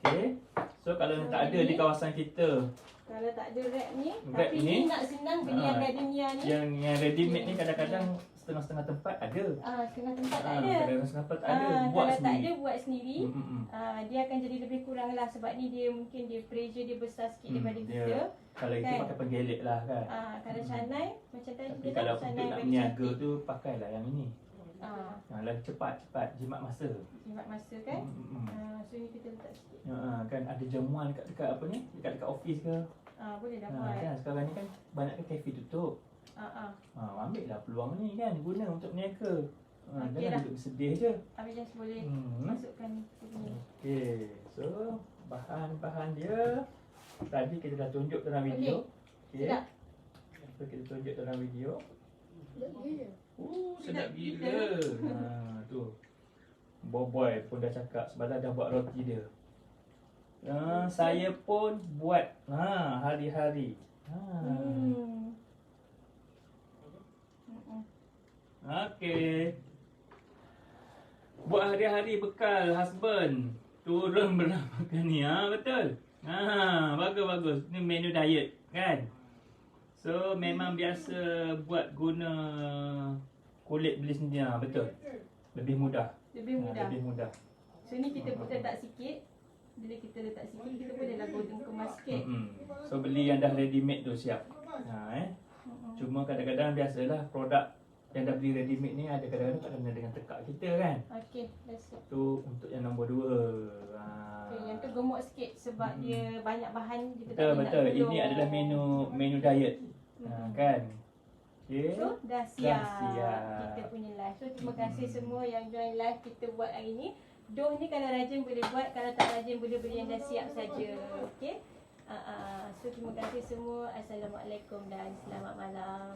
Okay. So kalau tak ada di kawasan kita, kalau tak ada wrap ni, Wrap tapi ni, ni nak senang beli yang gardenia ni. yang ready made ni kadang-kadang setengah-setengah tempat ada. Setengah tempat tak ada. Kadang-kadang setengah tempat tak ada. Buat Kalau tak sendiri. ada buat sendiri. Dia akan jadi lebih kurang lah sebab ni dia mungkin dia pressure dia besar sikit daripada kita. Kalau itu Kan? pakai penggelik lah kan. Kalau canai macam tadi Tapi dia kalau canai untuk nak bagi berniaga cantik. tu pakailah yang ini. Lagi cepat jimat masa. Jimat masa kan. So ni kita letak sikit. Kan ada jamuan dekat apa ni? Dekat office ke? Boleh dah buat. Kan sekarang ni kan banyak kafe tutup. Ambil lah peluang ni kan, guna untuk berniaga. Okey Jangan dah. duduk bersedih je. Habis just boleh masukkan kita punya. Okey. So bahan-bahan dia tadi kita dah tunjuk dalam video. Okey. Sedap. So kita tunjuk dalam video. Sedap Sedap gila. Tu. Boboy pun dah cakap semalam dah buat roti dia. Saya pun buat hari-hari. Okey. Buat hari-hari bekal husband. Turun berat makan ni. Betul. Bagus-bagus. Ni menu diet kan. So memang biasa buat guna kulit beli sendiri. Betul. Lebih mudah. Lebih mudah. Lebih mudah. So ni kita letak sikit. Bila kita letak sikit, kita boleh lah goreng kemas sikit. So beli yang dah ready made tu siap. Cuma kadang-kadang biasalah produk yang dah beli ready made ni ada kadang-kadang tak kena dengan tekak kita kan. Okey, dah siap. Tu untuk yang nombor 2. Okay, yang tu gemuk sikit sebab dia banyak bahan kita tak Betul boleh betul. nak Ini tolong. adalah menu diet. Kan. Okay. So dah siap. Dah siap. Kita punya live. So terima kasih semua yang join live kita buat hari ni. Dough ni kalau rajin boleh buat, kalau tak rajin boleh beli yang dah siap saja. Okey. So terima kasih semua. Assalamualaikum dan selamat malam.